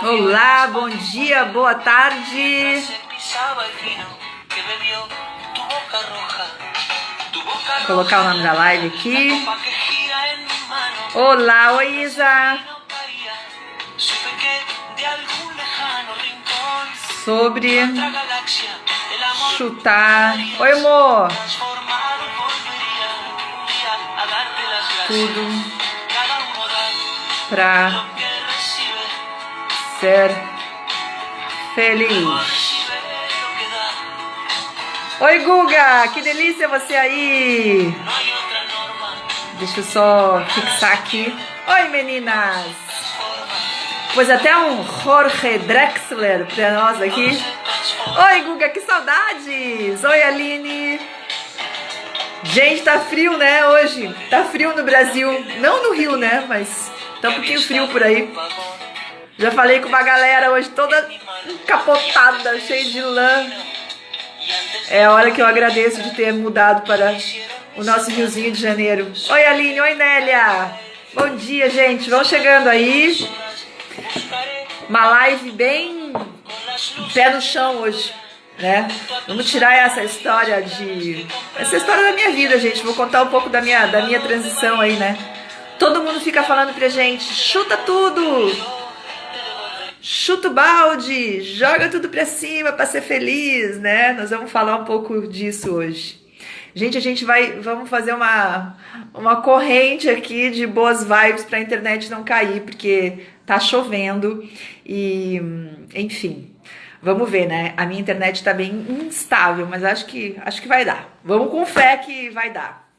Olá, bom dia, boa tarde. Vou colocar o nome da live aqui. Olá, oi Isa. Sobre chutar. Oi, amor. Tudo pra ser feliz. Oi, Guga, que delícia você aí. Deixa eu só fixar aqui. Oi, meninas. Pois até um Jorge Drexler pra nós aqui. Oi, Guga, que saudades. Oi, Aline. Gente, tá frio, né, hoje? Tá frio no Brasil. Não no Rio, né, mas tá um pouquinho frio por aí. Já falei com uma galera hoje toda encapotada, cheia de lã. É a hora que eu agradeço de ter mudado para o nosso Riozinho de Janeiro. Oi, Aline. Oi, Nélia. Bom dia, gente. Vão chegando aí. Uma live bem pé no chão hoje, né? Vamos tirar essa história da minha vida, gente. Vou contar um pouco da minha transição aí, né? Todo mundo fica falando pra gente, chuta tudo, chuta o balde, joga tudo pra cima pra ser feliz, né? Nós vamos falar um pouco disso hoje. Gente, vamos fazer uma corrente aqui de boas vibes pra internet não cair, porque tá chovendo e, enfim, vamos ver, né? A minha internet tá bem instável, mas acho que vai dar. Vamos com fé que vai dar.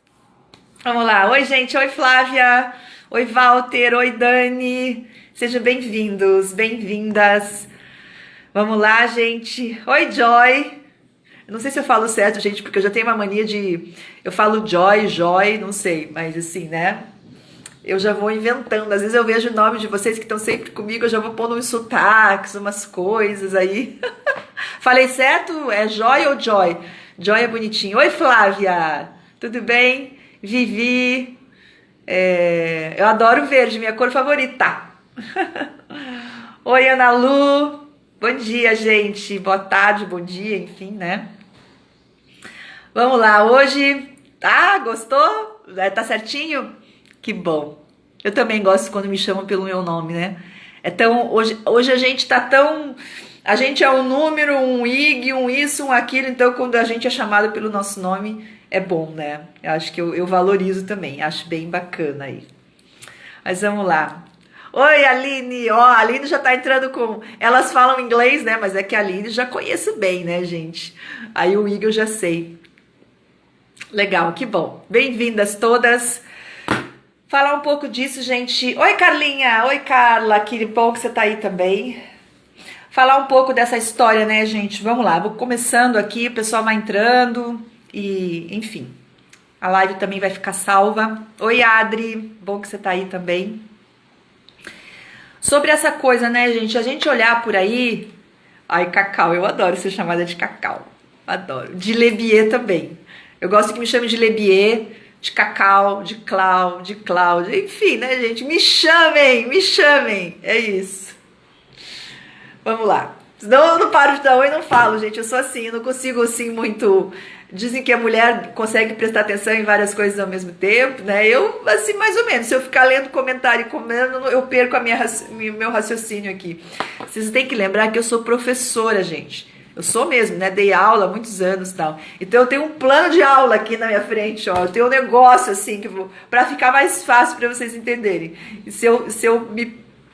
Vamos lá. Oi, gente. Oi, Flávia. Oi, Walter. Oi, Dani. Sejam bem-vindos, bem-vindas. Vamos lá, gente. Oi, Joy. Eu não sei se eu falo certo, gente, porque eu já tenho uma mania de... Eu falo Joy, não sei, mas assim, né? Eu já vou inventando. Às vezes eu vejo o nome de vocês que estão sempre comigo, eu já vou pondo uns sotaques, umas coisas aí. Falei certo? É Joy ou Joy? Joy é bonitinho. Oi, Flávia. Tudo bem? Vivi. Eu adoro verde, minha cor favorita. Oi, Ana Lu. Bom dia, gente. Boa tarde, bom dia, enfim, né? Vamos lá, hoje... Ah, gostou? Tá certinho? Que bom. Eu também gosto quando me chamam pelo meu nome, né? Hoje a gente tá tão... A gente é um número, um IG, um isso, um aquilo. Então, quando a gente é chamado pelo nosso nome, é bom, né? Eu acho que eu valorizo também. Acho bem bacana aí. Mas vamos lá. Oi, Aline. Ó, a Aline já tá entrando com... Elas falam inglês, né? Mas é que a Aline já conheço bem, né, gente? Aí o IG eu já sei. Legal, que bom. Bem-vindas todas. Falar um pouco disso, gente. Oi, Carlinha. Oi, Carla. Que bom que você tá aí também. Falar um pouco dessa história, né, gente? Vamos lá. Vou começando aqui, o pessoal vai entrando e, enfim. A live também vai ficar salva. Oi, Adri. Bom que você tá aí também. Sobre essa coisa, né, gente? A gente olhar por aí... Ai, Cacau. Eu adoro ser chamada de Cacau. Adoro. De Lebier também. Eu gosto que me chamem de Lebier, de Cacau, de Cláudia, enfim, né, gente? Me chamem, é isso. Vamos lá. Senão eu não paro de dar oi e não falo, gente. Eu sou assim, eu não consigo assim muito... Dizem que a mulher consegue prestar atenção em várias coisas ao mesmo tempo, né? Eu, assim, mais ou menos. Se eu ficar lendo comentário e comendo, eu perco meu raciocínio aqui. Vocês têm que lembrar que eu sou professora, gente. Eu sou mesmo, né? Dei aula há muitos anos e tal. Então eu tenho um plano de aula aqui na minha frente, ó. Eu tenho um negócio assim, para ficar mais fácil para vocês entenderem. E se eu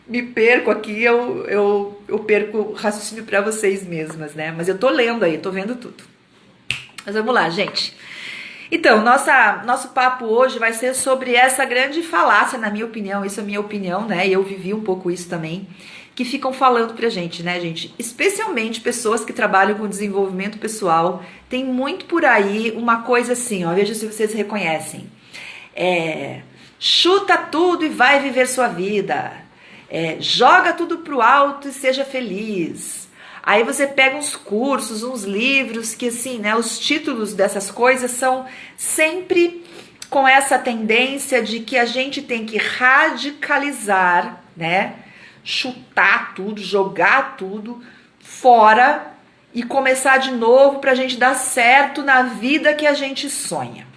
me perco aqui, eu perco o raciocínio para vocês mesmas, né? Mas eu tô lendo aí, tô vendo tudo. Mas vamos lá, gente. Então, nosso papo hoje vai ser sobre essa grande falácia, na minha opinião. Isso é minha opinião, né? E eu vivi um pouco isso também. Que ficam falando pra gente, né, gente? Especialmente pessoas que trabalham com desenvolvimento pessoal. Tem muito por aí uma coisa assim, ó. Veja se vocês reconhecem. Chuta tudo e vai viver sua vida. Joga tudo pro alto e seja feliz. Aí você pega uns cursos, uns livros que assim, né? Os títulos dessas coisas são sempre com essa tendência de que a gente tem que radicalizar, né? Chutar tudo, jogar tudo fora e começar de novo para a gente dar certo na vida que a gente sonha.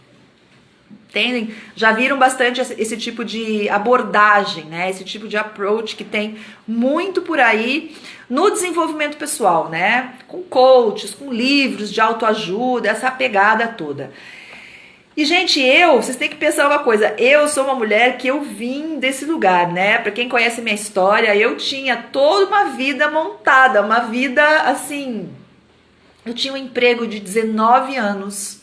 Entendem? Já viram bastante esse tipo de abordagem, né? Esse tipo de approach que tem muito por aí no desenvolvimento pessoal, né? Com coaches, com livros de autoajuda, essa pegada toda. E, gente, vocês têm que pensar uma coisa, eu sou uma mulher que eu vim desse lugar, né? Pra quem conhece minha história, eu tinha toda uma vida montada, uma vida, assim... Eu tinha um emprego de 19 anos,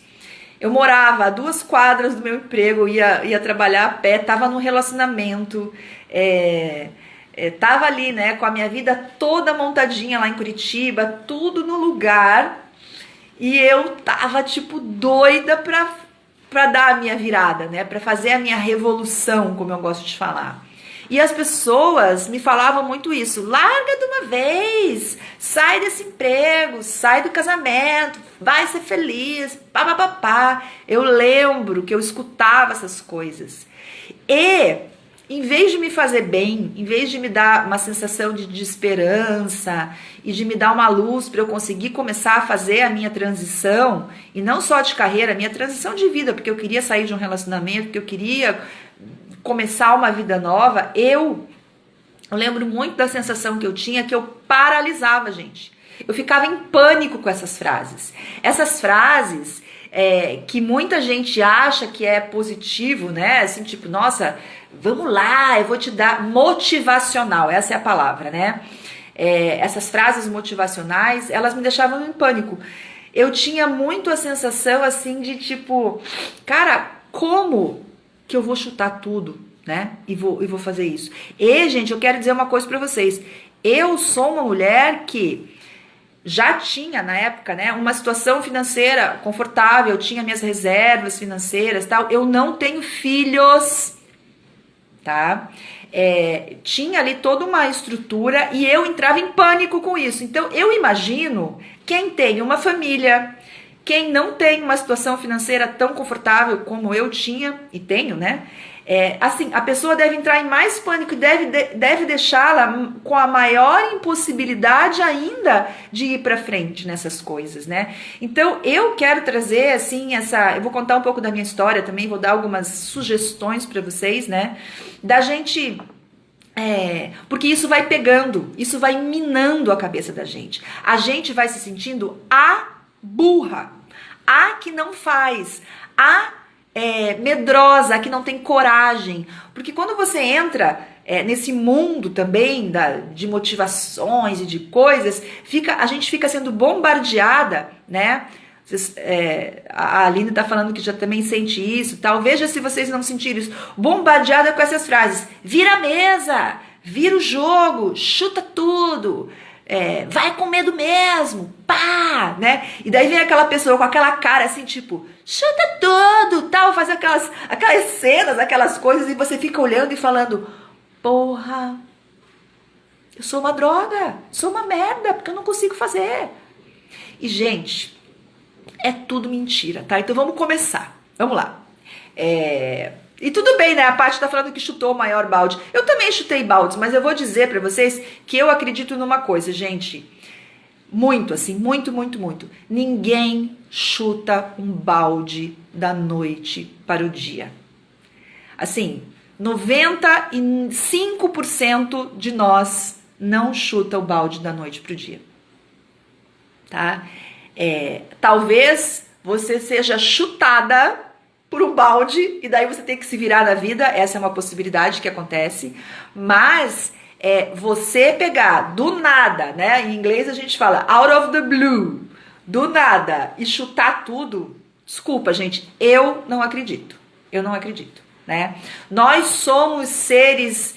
eu morava a 2 quadras do meu emprego, ia trabalhar a pé, tava num relacionamento, tava ali, né, com a minha vida toda montadinha lá em Curitiba, tudo no lugar, e eu tava, tipo, doida pra dar a minha virada, né? Pra fazer a minha revolução, como eu gosto de falar. E as pessoas me falavam muito isso. Larga de uma vez, sai desse emprego, sai do casamento, vai ser feliz, papapá. Eu lembro que eu escutava essas coisas. E, em vez de me fazer bem, em vez de me dar uma sensação de esperança e de me dar uma luz para eu conseguir começar a fazer a minha transição, e não só de carreira, a minha transição de vida, porque eu queria sair de um relacionamento, porque eu queria começar uma vida nova, eu lembro muito da sensação que eu tinha, que eu paralisava, gente. Eu ficava em pânico com essas frases. Essas frases que muita gente acha que é positivo, né? Assim, tipo, nossa, vamos lá, eu vou te dar motivacional, essa é a palavra, né? Essas frases motivacionais, elas me deixavam em pânico. Eu tinha muito a sensação, assim, de tipo, cara, como que eu vou chutar tudo, né? E vou fazer isso. E, gente, eu quero dizer uma coisa pra vocês. Eu sou uma mulher que já tinha, na época, né, uma situação financeira confortável, eu tinha minhas reservas financeiras e tal. Eu não tenho filhos, tá? Tinha ali toda uma estrutura e eu entrava em pânico com isso. Então, eu imagino quem tem uma família, quem não tem uma situação financeira tão confortável como eu tinha e tenho, né? Assim, a pessoa deve entrar em mais pânico e deve deixá-la com a maior impossibilidade ainda de ir para frente nessas coisas, né? Então, eu quero trazer, assim, eu vou contar um pouco da minha história também, vou dar algumas sugestões para vocês, né? Da gente... porque isso vai pegando, isso vai minando a cabeça da gente. A gente vai se sentindo a burra, a que não faz, medrosa, a que não tem coragem. Porque quando você entra nesse mundo também de motivações e de coisas, a gente fica sendo bombardeada, né? A Aline tá falando que já também sente isso, tal. Veja se vocês não sentiram isso. Bombardeada com essas frases. Vira a mesa, vira o jogo, chuta tudo. Vai com medo mesmo, pá, né? E daí vem aquela pessoa com aquela cara assim, tipo, chuta tudo, tal, faz aquelas cenas, aquelas coisas, e você fica olhando e falando, porra, eu sou uma droga, sou uma merda, porque eu não consigo fazer. E, gente, é tudo mentira, tá? Então vamos começar, vamos lá. E tudo bem, né? A Paty tá falando que chutou o maior balde. Eu também chutei baldes, mas eu vou dizer pra vocês que eu acredito numa coisa, gente. Muito, assim, muito, muito, muito. Ninguém chuta um balde da noite para o dia. Assim, 95% de nós não chuta o balde da noite para o dia. Tá? Talvez você seja chutada por um balde e daí você tem que se virar na vida. Essa é uma possibilidade que acontece, mas você pegar do nada, né? Em inglês a gente fala out of the blue, do nada, e chutar tudo. Desculpa, gente, eu não acredito, né? Nós somos seres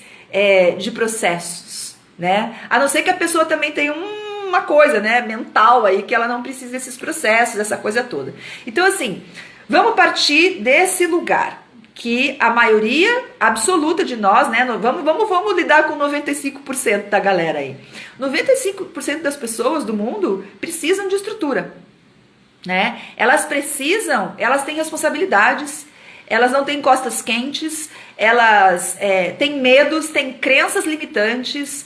de processos, né? A não ser que a pessoa também tenha uma coisa, né, mental aí, que ela não precisa desses processos, essa coisa toda. Então, assim, vamos partir desse lugar que a maioria absoluta de nós, né, vamos lidar com 95% da galera aí. 95% das pessoas do mundo precisam de estrutura, né? Elas têm responsabilidades, elas não têm costas quentes, elas têm medos, têm crenças limitantes,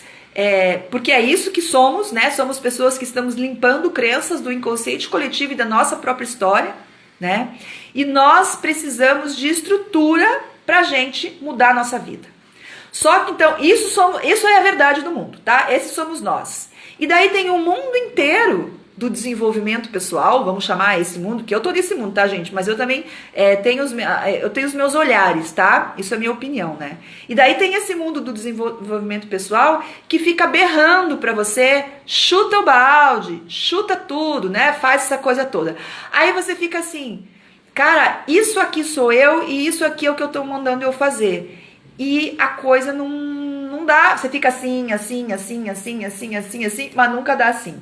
porque é isso que somos, né? Somos pessoas que estamos limpando crenças do inconsciente coletivo e da nossa própria história, né? E nós precisamos de estrutura pra gente mudar a nossa vida. Só que então, isso é a verdade do mundo, tá? Esses somos nós. E daí tem um mundo inteiro do desenvolvimento pessoal, vamos chamar esse mundo, que eu tô nesse mundo, tá, gente? Mas eu também tenho os meus olhares, tá? Isso é a minha opinião, né? E daí tem esse mundo do desenvolvimento pessoal que fica berrando pra você, chuta o balde, chuta tudo, né? Faz essa coisa toda. Aí você fica assim, cara, isso aqui sou eu e isso aqui é o que eu tô mandando eu fazer. E a coisa não dá, você fica assim, mas nunca dá assim.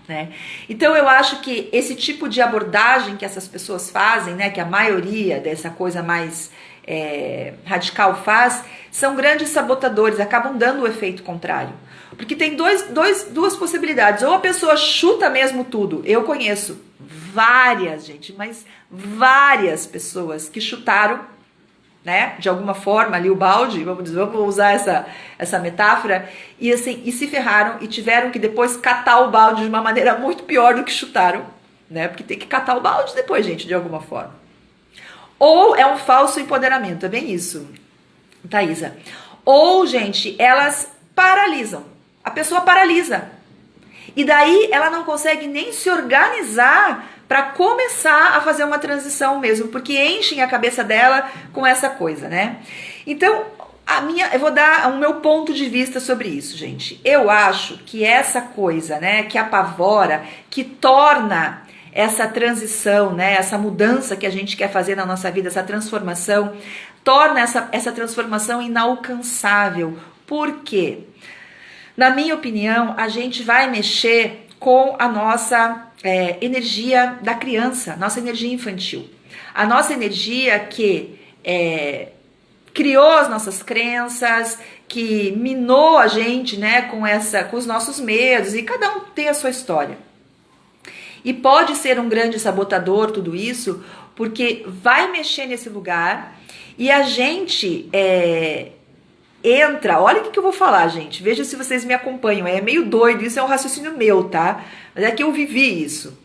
Né? Então eu acho que esse tipo de abordagem que essas pessoas fazem, né, que a maioria dessa coisa mais radical faz, são grandes sabotadores, acabam dando o efeito contrário. Porque tem duas possibilidades, ou a pessoa chuta mesmo tudo. Eu conheço várias, gente, mas várias pessoas que chutaram, né, de alguma forma ali o balde, vamos usar essa metáfora, e assim, e se ferraram e tiveram que depois catar o balde de uma maneira muito pior do que chutaram, né, porque tem que catar o balde depois, gente, de alguma forma. Ou é um falso empoderamento, é bem isso, Thaisa. Ou, gente, elas paralisam, a pessoa paralisa, e daí ela não consegue nem se organizar para começar a fazer uma transição mesmo, porque enchem a cabeça dela com essa coisa, né? Então, eu vou dar o meu ponto de vista sobre isso, gente. Eu acho que essa coisa, né, que apavora, que torna essa transição, né, essa mudança que a gente quer fazer na nossa vida, essa transformação, torna essa transformação inalcançável. Por quê? Na minha opinião, a gente vai mexer com a nossa energia da criança, nossa energia infantil. A nossa energia que criou as nossas crenças, que minou a gente, né, com os nossos medos, e cada um tem a sua história. E pode ser um grande sabotador tudo isso, porque vai mexer nesse lugar e a gente entra, olha o que eu vou falar, gente, veja se vocês me acompanham, é meio doido, isso é um raciocínio meu, tá? Mas é que eu vivi isso.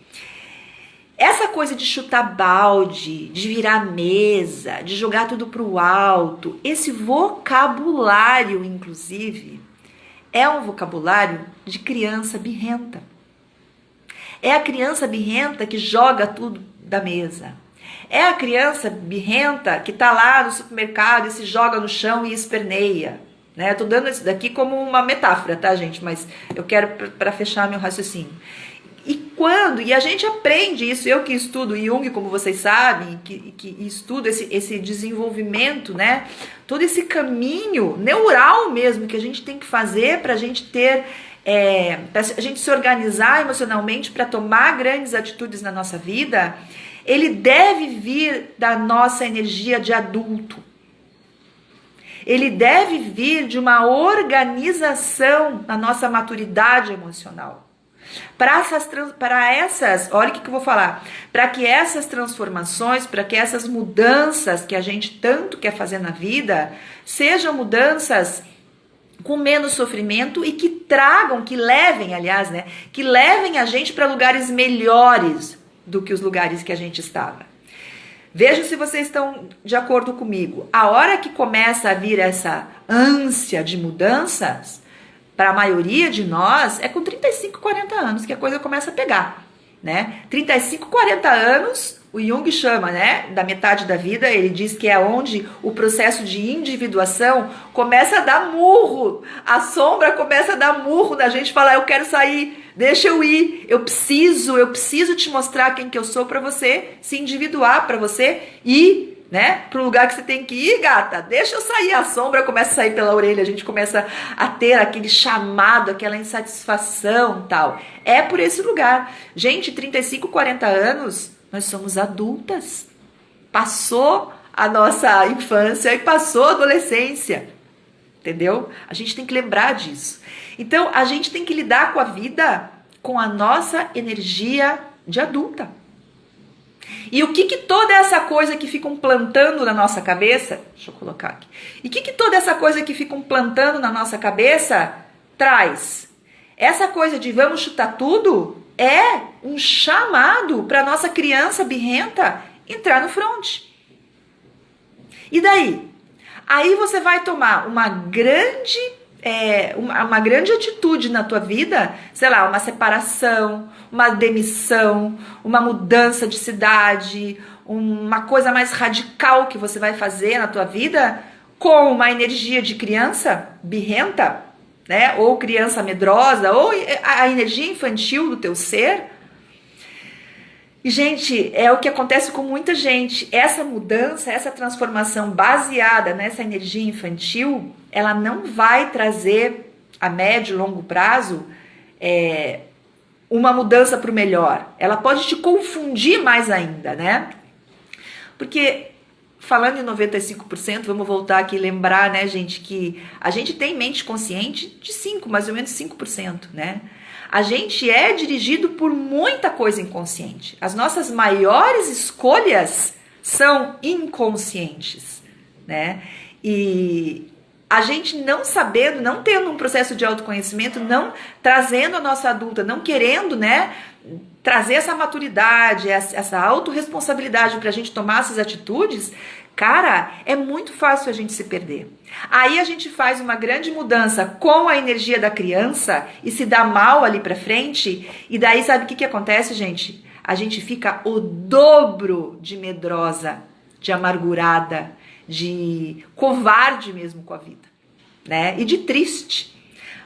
Essa coisa de chutar balde, de virar mesa, de jogar tudo pro alto, esse vocabulário, inclusive, é um vocabulário de criança birrenta. É a criança birrenta que joga tudo da mesa. É a criança birrenta que tá lá no supermercado e se joga no chão e esperneia. Né? Eu tô dando isso daqui como uma metáfora, tá, gente? Mas eu quero para fechar meu raciocínio. E a gente aprende isso, eu que estudo Jung, como vocês sabem, que estudo esse desenvolvimento, né? Todo esse caminho neural mesmo que a gente tem que fazer para a gente ter, para a gente se organizar emocionalmente para tomar grandes atitudes na nossa vida, ele deve vir da nossa energia de adulto. Ele deve vir de uma organização na nossa maturidade emocional. Olha o que eu vou falar, para que essas transformações, para que essas mudanças que a gente tanto quer fazer na vida, sejam mudanças com menos sofrimento e que levem, aliás, né, que levem a gente para lugares melhores do que os lugares que a gente estava. Vejam se vocês estão de acordo comigo. A hora que começa a vir essa ânsia de mudanças, para a maioria de nós, é com 35, 40 anos que a coisa começa a pegar, né? 35, 40 anos, o Jung chama, né, da metade da vida, ele diz que é onde o processo de individuação começa a dar murro, a sombra começa a dar murro na gente, falar, eu quero sair, deixa eu ir, eu preciso te mostrar quem que eu sou para você se individuar, para você ir, né, pro lugar que você tem que ir, gata, deixa eu sair, a sombra começa a sair pela orelha, a gente começa a ter aquele chamado, aquela insatisfação, tal. É por esse lugar. Gente, 35, 40 anos, nós somos adultas. Passou a nossa infância e passou a adolescência. Entendeu? A gente tem que lembrar disso. Então, a gente tem que lidar com a vida com a nossa energia de adulta. E o que toda essa coisa que ficam plantando na nossa cabeça, deixa eu colocar aqui, e o que toda essa coisa que ficam plantando na nossa cabeça traz? Essa coisa de vamos chutar tudo é um chamado para nossa criança birrenta entrar no front. E daí? Aí você vai tomar uma grande atitude na tua vida, sei lá, uma separação, uma demissão, uma mudança de cidade, uma coisa mais radical que você vai fazer na tua vida com uma energia de criança birrenta, né? Ou criança medrosa, ou a energia infantil do teu ser. E, gente, é o que acontece com muita gente. Essa mudança, essa transformação baseada nessa energia infantil, ela não vai trazer a médio e longo prazo uma mudança para o melhor. Ela pode te confundir mais ainda, né? Porque, falando em 95%, vamos voltar aqui e lembrar, né, gente, que a gente tem mente consciente de mais ou menos 5%, né? A gente é dirigido por muita coisa inconsciente. As nossas maiores escolhas são inconscientes, né? E a gente não sabendo, não tendo um processo de autoconhecimento, não trazendo a nossa adulta, não querendo, né, trazer essa maturidade, essa autorresponsabilidade para a gente tomar essas atitudes, cara, é muito fácil a gente se perder. Aí a gente faz uma grande mudança com a energia da criança e se dá mal ali pra frente, e daí sabe o que acontece, gente? A gente fica o dobro de medrosa, de amargurada, de covarde mesmo com a vida, né? E de triste.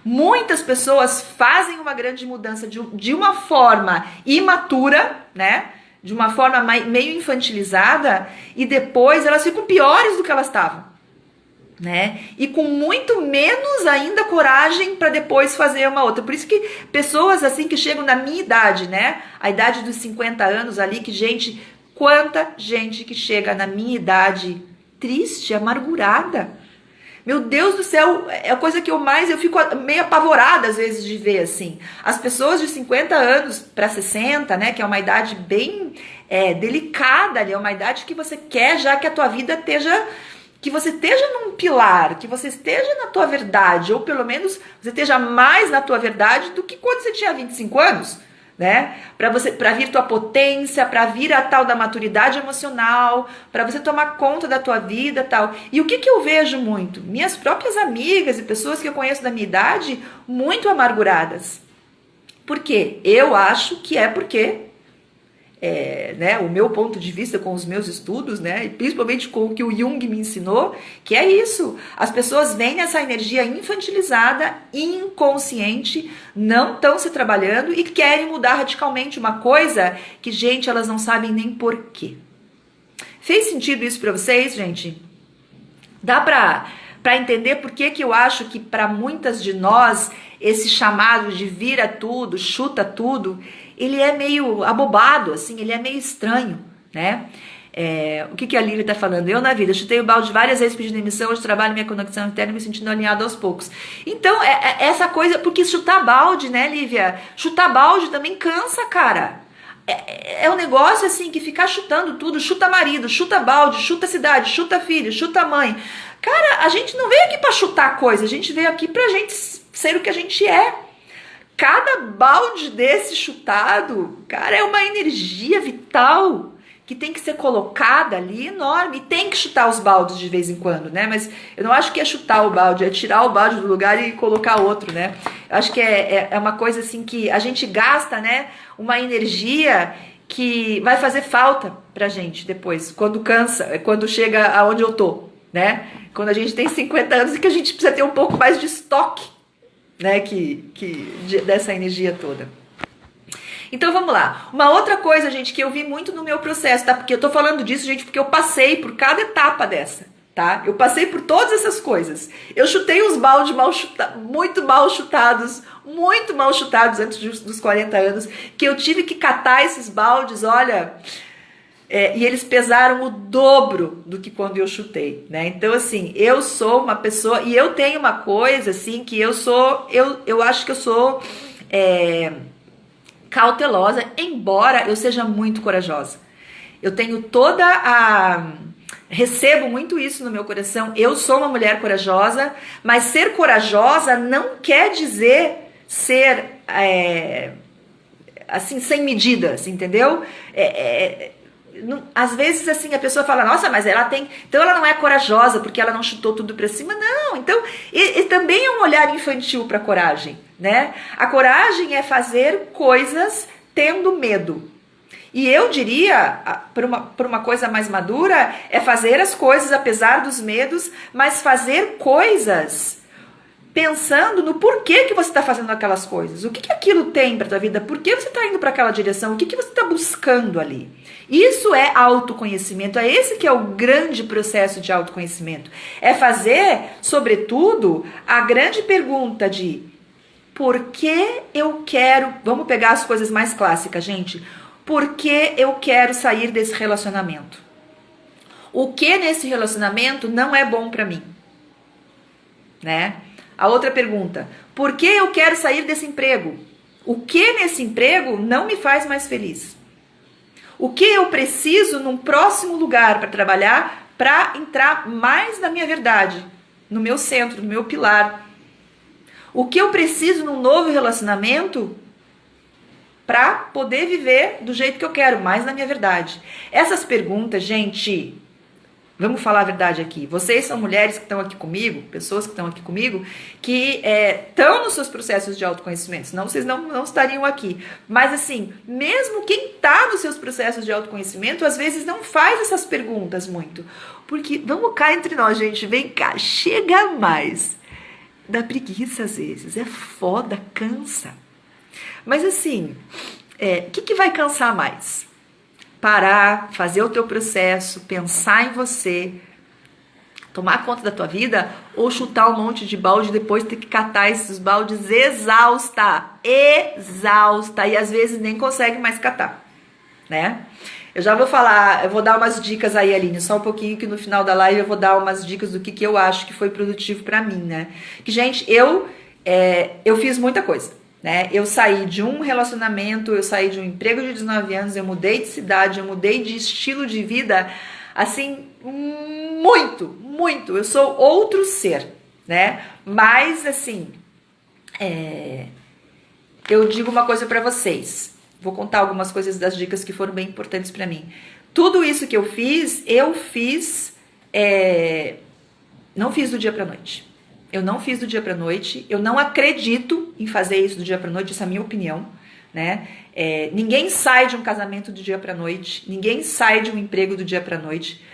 Muitas pessoas fazem uma grande mudança de uma forma imatura, né? De uma forma meio infantilizada, e depois elas ficam piores do que elas estavam, né? E com muito menos ainda coragem para depois fazer uma outra. Por isso que pessoas assim que chegam na minha idade, né? A idade dos 50 anos ali, que gente, quanta gente que chega na minha idade triste, amargurada. Meu Deus do céu, é a coisa que eu fico meio apavorada às vezes de ver, assim. As pessoas de 50 anos para 60, né, que é uma idade bem delicada ali, é uma idade que você quer já que a tua vida esteja, que você esteja num pilar, que você esteja na tua verdade, ou pelo menos você esteja mais na tua verdade do que quando você tinha 25 anos. Né? Para vir tua potência, para vir a tal da maturidade emocional, para você tomar conta da tua vida, tal. E o que eu vejo muito? Minhas próprias amigas e pessoas que eu conheço da minha idade muito amarguradas. Por quê? Eu acho que é porque né, o meu ponto de vista com os meus estudos, né, e principalmente com o que o Jung me ensinou, que é isso. As pessoas vêm nessa energia infantilizada, inconsciente, não estão se trabalhando e querem mudar radicalmente uma coisa que, gente, elas não sabem nem porquê. Fez sentido isso para vocês, gente? Dá para entender por que eu acho que para muitas de nós esse chamado de vira tudo, chuta tudo, ele é meio abobado, assim, ele é meio estranho, né? O que a Lívia tá falando? Eu na vida chutei o balde várias vezes pedindo demissão, hoje trabalho minha conexão interna me sentindo alinhado aos poucos. Então, essa coisa, porque chutar balde, né, Lívia? Chutar balde também cansa, cara. É um negócio assim, que ficar chutando tudo, chuta marido, chuta balde, chuta cidade, chuta filho, chuta mãe. Cara, a gente não veio aqui pra chutar coisa, a gente veio aqui pra gente ser o que a gente é. Cada balde desse chutado, cara, é uma energia vital que tem que ser colocada ali, enorme. E tem que chutar os baldes de vez em quando, né? Mas eu não acho que é chutar o balde, é tirar o balde do lugar e colocar outro, né? Eu acho que é uma coisa assim que a gente gasta, né? Uma energia que vai fazer falta pra gente depois, quando cansa, quando chega aonde eu tô, né? Quando a gente tem 50 anos e que a gente precisa ter um pouco mais de estoque, né, dessa energia toda. Então vamos lá. Uma outra coisa, gente, que eu vi muito no meu processo, tá? Porque eu tô falando disso, gente, porque eu passei por cada etapa dessa, tá? Eu passei por todas essas coisas. Eu chutei os baldes muito mal chutados antes dos 40 anos, que eu tive que catar esses baldes, olha, e eles pesaram o dobro do que quando eu chutei, né? Então, assim, eu sou uma pessoa, e eu tenho uma coisa, assim, que eu acho que eu sou cautelosa, embora eu seja muito corajosa. Eu tenho toda a... Recebo muito isso no meu coração. Eu sou uma mulher corajosa, mas ser corajosa não quer dizer ser assim, sem medidas, entendeu? Às vezes assim a pessoa fala, nossa, mas ela tem, então ela não é corajosa porque ela não chutou tudo pra cima. Não, então e também é um olhar infantil pra coragem, né? A coragem é fazer coisas tendo medo. E eu diria, por uma coisa mais madura, é fazer as coisas apesar dos medos, mas fazer coisas pensando no porquê que você está fazendo aquelas coisas. O que aquilo tem para tua vida? Por que você está indo para aquela direção? O que você está buscando ali? Isso é autoconhecimento. É esse que é o grande processo de autoconhecimento. É fazer, sobretudo, a grande pergunta de por que eu quero... Vamos pegar as coisas mais clássicas, gente. Por que eu quero sair desse relacionamento? O que nesse relacionamento não é bom para mim? Né? A outra pergunta, por que eu quero sair desse emprego? O que nesse emprego não me faz mais feliz? O que eu preciso num próximo lugar para trabalhar para entrar mais na minha verdade, no meu centro, no meu pilar? O que eu preciso num novo relacionamento para poder viver do jeito que eu quero, mais na minha verdade? Essas perguntas, gente, vamos falar a verdade aqui. Vocês são mulheres que estão aqui comigo, pessoas que estão aqui comigo, que estão nos seus processos de autoconhecimento, senão vocês não estariam aqui. Mas assim, mesmo quem está nos seus processos de autoconhecimento, às vezes não faz essas perguntas muito. Porque, vamos cá entre nós, gente, vem cá, chega mais. Dá preguiça às vezes, é foda, cansa. Mas assim, o que vai cansar mais? Parar, fazer o teu processo, pensar em você, tomar conta da tua vida, ou chutar um monte de balde e depois ter que catar esses baldes exausta, e às vezes nem consegue mais catar, né? Eu já vou falar, eu vou dar umas dicas aí, Aline, só um pouquinho, que no final da live eu vou dar umas dicas do que eu acho que foi produtivo pra mim, né? Que, gente, eu fiz muita coisa, né? Eu saí de um relacionamento, eu saí de um emprego de 19 anos, eu mudei de cidade, eu mudei de estilo de vida, assim, muito. Eu sou outro ser, né? Mas, assim, eu digo uma coisa pra vocês. Vou contar algumas coisas das dicas que foram bem importantes pra mim. Tudo isso que eu fiz, não fiz do dia pra noite. Eu não fiz do dia pra noite, eu não acredito em fazer isso do dia pra noite, essa é a minha opinião, né? Ninguém sai de um casamento do dia pra noite, ninguém sai de um emprego do dia pra noite.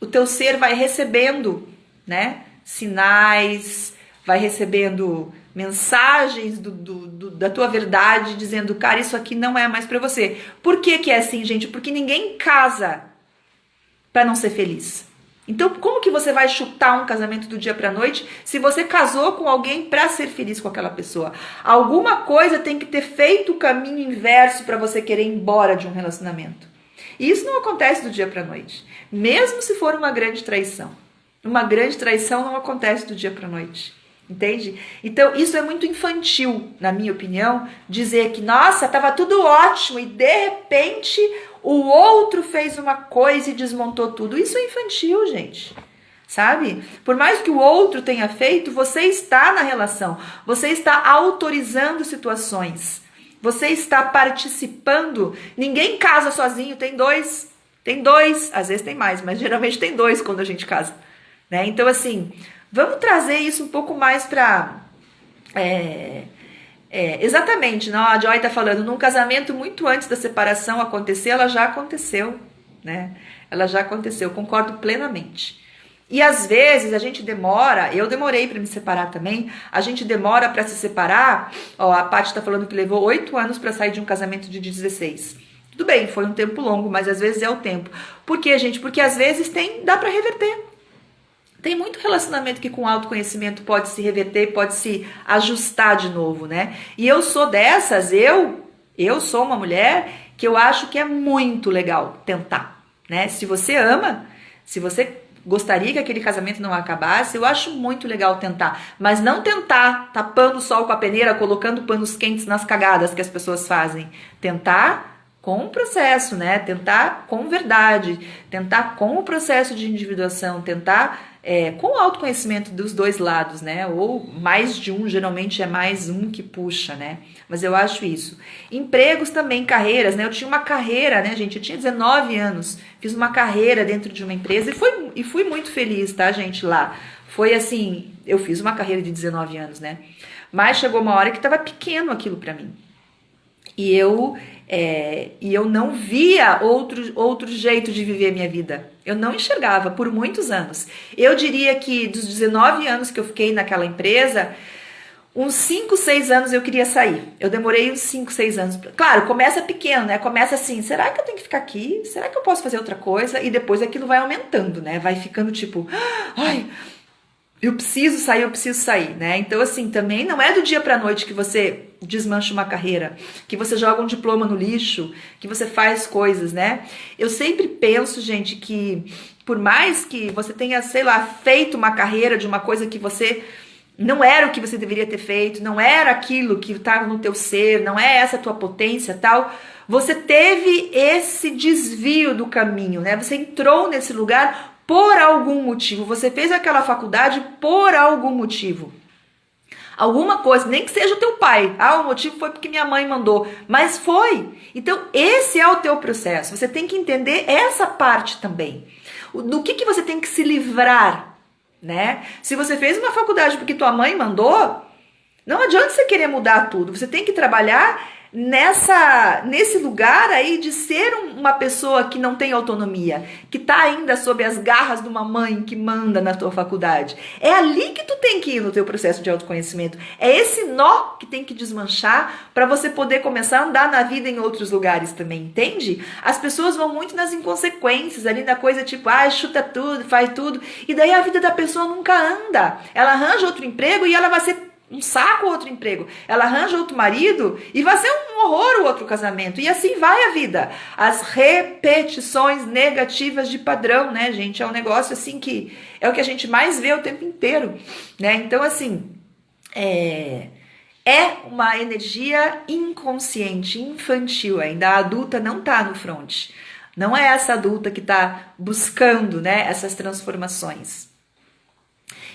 O teu ser vai recebendo, né, sinais, vai recebendo mensagens da tua verdade, dizendo, cara, isso aqui não é mais pra você. Por que é assim, gente? Porque ninguém casa pra não ser feliz. Então, como que você vai chutar um casamento do dia pra noite se você casou com alguém pra ser feliz com aquela pessoa? Alguma coisa tem que ter feito o caminho inverso pra você querer ir embora de um relacionamento. E isso não acontece do dia pra noite, mesmo se for uma grande traição. Uma grande traição não acontece do dia pra noite. Entende? Então, isso é muito infantil, na minha opinião, dizer que, nossa, tava tudo ótimo e de repente o outro fez uma coisa e desmontou tudo. Isso é infantil, gente. Sabe? Por mais que o outro tenha feito, você está na relação. Você está autorizando situações. Você está participando. Ninguém casa sozinho, tem dois. Tem dois, às vezes tem mais, mas geralmente tem dois quando a gente casa. Né? Então, assim, vamos trazer isso um pouco mais para... exatamente, não? A Joy está falando, num casamento muito antes da separação acontecer, ela já aconteceu, né? Ela já aconteceu, concordo plenamente. E às vezes a gente demora, eu demorei para me separar também, a gente demora para se separar, ó, a Paty está falando que levou 8 anos para sair de um casamento de 16. Tudo bem, foi um tempo longo, mas às vezes é o tempo. Por quê, gente? Porque às vezes dá para reverter. Tem muito relacionamento que com autoconhecimento pode se reverter, pode se ajustar de novo, né? E eu sou dessas, eu sou uma mulher que eu acho que é muito legal tentar, né? Se você ama, se você gostaria que aquele casamento não acabasse, eu acho muito legal tentar. Mas não tentar tapando o sol com a peneira, colocando panos quentes nas cagadas que as pessoas fazem. Tentar com o processo, né? Tentar com verdade, tentar com o processo de individuação, tentar com o autoconhecimento dos dois lados, né? Ou mais de um, geralmente é mais um que puxa, né? Mas eu acho isso. Empregos também, carreiras, né? Eu tinha uma carreira, né, gente? Eu tinha 19 anos, fiz uma carreira dentro de uma empresa e fui muito feliz, tá, gente, lá. Foi assim, eu fiz uma carreira de 19 anos, né? Mas chegou uma hora que estava pequeno aquilo para mim. E eu não via outro jeito de viver a minha vida. Eu não enxergava por muitos anos. Eu diria que dos 19 anos que eu fiquei naquela empresa, uns 5, 6 anos eu queria sair. Eu demorei uns 5, 6 anos. Claro, começa pequeno, né? Começa assim, será que eu tenho que ficar aqui? Será que eu posso fazer outra coisa? E depois aquilo vai aumentando, né? Vai ficando tipo, ai, eu preciso sair, né? Então, assim, também não é do dia pra noite que você desmancha uma carreira, que você joga um diploma no lixo, que você faz coisas, né? Eu sempre penso, gente, que por mais que você tenha, sei lá, feito uma carreira de uma coisa que você não era o que você deveria ter feito, não era aquilo que estava no teu ser, não é essa a tua potência, tal, você teve esse desvio do caminho, né? Você entrou nesse lugar por algum motivo, você fez aquela faculdade por algum motivo. Alguma coisa, nem que seja o teu pai. O motivo foi porque minha mãe mandou, mas foi. Então, esse é o teu processo. Você tem que entender essa parte também. Do que você tem que se livrar, né? Se você fez uma faculdade porque tua mãe mandou, não adianta você querer mudar tudo. Você tem que trabalhar nesse lugar aí de ser uma pessoa que não tem autonomia, que tá ainda sob as garras de uma mãe que manda na tua faculdade. É ali que tu tem que ir no teu processo de autoconhecimento. É esse nó que tem que desmanchar para você poder começar a andar na vida em outros lugares também, entende? As pessoas vão muito nas inconsequências, ali da coisa tipo, chuta tudo, faz tudo, e daí a vida da pessoa nunca anda. Ela arranja outro emprego e ela vai ser um saco outro emprego, ela arranja outro marido e vai ser um horror o outro casamento, e assim vai a vida, as repetições negativas de padrão, né, gente, é um negócio assim que é o que a gente mais vê o tempo inteiro, né, então assim, é uma energia inconsciente, infantil ainda, a adulta não tá no front, não é essa adulta que tá buscando, né, essas transformações.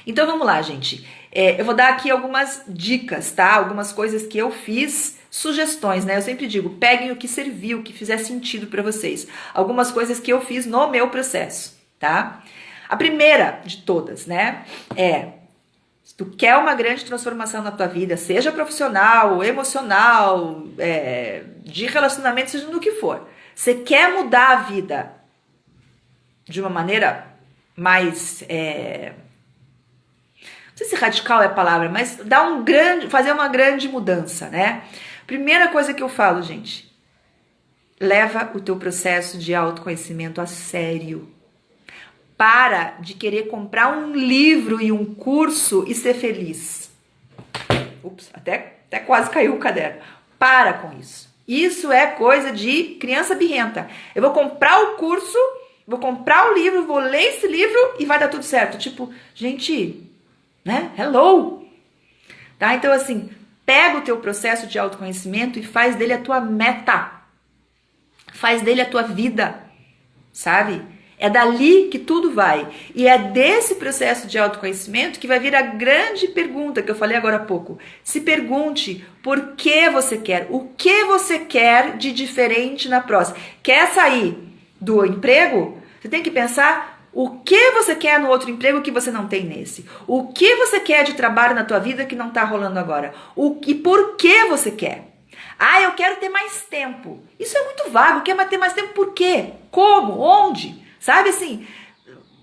Então vamos lá, gente. Eu vou dar aqui algumas dicas, tá? Algumas coisas que eu fiz, sugestões, né? Eu sempre digo, peguem o que serviu, o que fizer sentido para vocês. Algumas coisas que eu fiz no meu processo, tá? A primeira de todas, né? Se tu quer uma grande transformação na tua vida, seja profissional, emocional, de relacionamento, seja no que for. Você quer mudar a vida de uma maneira mais... não sei se radical é a palavra, mas fazer uma grande mudança, né? Primeira coisa que eu falo, gente, leva o teu processo de autoconhecimento a sério. Para de querer comprar um livro e um curso e ser feliz. Ups, até quase caiu o caderno. Para com isso. Isso é coisa de criança birrenta. Eu vou comprar o curso, vou comprar o livro, vou ler esse livro e vai dar tudo certo. Tipo, gente... né? Hello! Tá? Então, assim, pega o teu processo de autoconhecimento e faz dele a tua meta. Faz dele a tua vida, sabe? É dali que tudo vai. E é desse processo de autoconhecimento que vai vir a grande pergunta que eu falei agora há pouco. Se pergunte por que você quer, o que você quer de diferente na próxima. Quer sair do emprego? Você tem que pensar... o que você quer no outro emprego que você não tem nesse? O que você quer de trabalho na tua vida que não tá rolando agora? E por que você quer? Eu quero ter mais tempo. Isso é muito vago. Quer ter mais tempo por quê? Como? Onde? Sabe assim?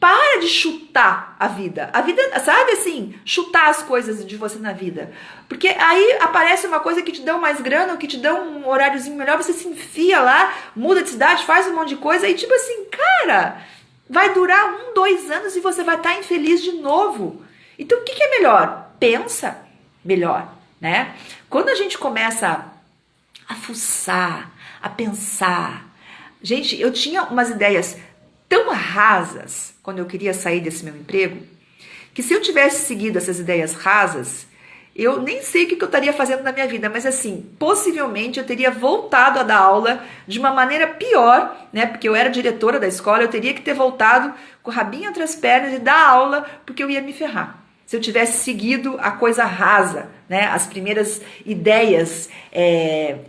Para de chutar a vida. A vida, sabe assim? Chutar as coisas de você na vida. Porque aí aparece uma coisa que te dá mais grana, ou que te dá um horáriozinho melhor, você se enfia lá, muda de cidade, faz um monte de coisa e tipo assim, cara... vai durar 1, 2 anos e você vai estar infeliz de novo. Então, o que é melhor? Pensa melhor, né? Quando a gente começa a fuçar, a pensar... gente, eu tinha umas ideias tão rasas quando eu queria sair desse meu emprego, que se eu tivesse seguido essas ideias rasas, eu nem sei o que eu estaria fazendo na minha vida, mas assim, possivelmente eu teria voltado a dar aula de uma maneira pior, né? Porque eu era diretora da escola, eu teria que ter voltado com o rabinho entre as pernas e dar aula, porque eu ia me ferrar. Se eu tivesse seguido a coisa rasa, né? As primeiras ideias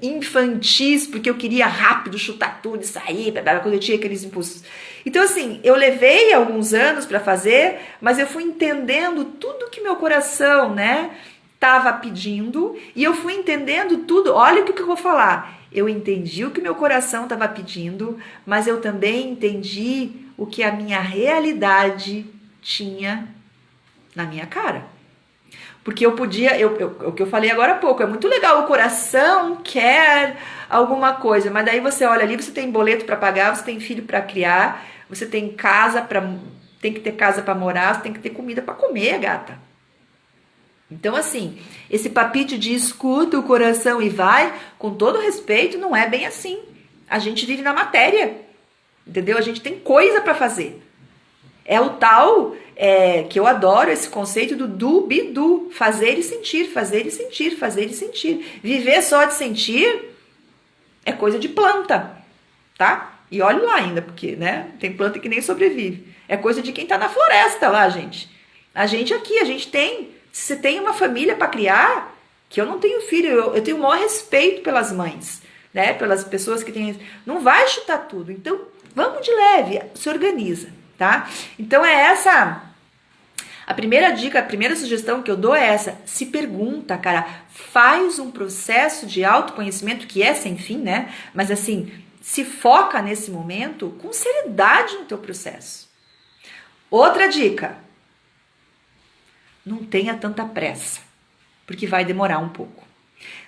infantis, porque eu queria rápido chutar tudo e sair, quando eu tinha aqueles impulsos. Então, assim, eu levei alguns anos para fazer, mas eu fui entendendo tudo que meu coração, né, estava pedindo, e eu fui entendendo tudo. Olha o que eu vou falar. Eu entendi o que meu coração estava pedindo, mas eu também entendi o que a minha realidade tinha na minha cara. Porque eu podia, o que eu falei agora há pouco, é muito legal, o coração quer alguma coisa, mas daí você olha ali, você tem boleto para pagar, você tem filho para criar, você tem tem que ter casa para morar, você tem que ter comida para comer, gata. Então, assim, esse papito de escuta o coração e vai, com todo respeito, não é bem assim. A gente vive na matéria, entendeu? A gente tem coisa para fazer. É o tal, que eu adoro esse conceito do do-be-do, fazer e sentir, fazer e sentir, fazer e sentir. Viver só de sentir é coisa de planta, tá? E olha lá ainda, porque, né, tem planta que nem sobrevive. É coisa de quem tá na floresta lá, gente. A gente aqui, a gente tem, se você tem uma família para criar, que eu não tenho filho, eu tenho o maior respeito pelas mães, né, pelas pessoas que têm, não vai chutar tudo, então vamos de leve, se organiza. Tá? Então é essa a primeira dica, a primeira sugestão que eu dou é essa: se pergunta, cara, faz um processo de autoconhecimento que é sem fim, né? Mas assim, se foca nesse momento com seriedade no teu processo. Outra dica: não tenha tanta pressa, porque vai demorar um pouco.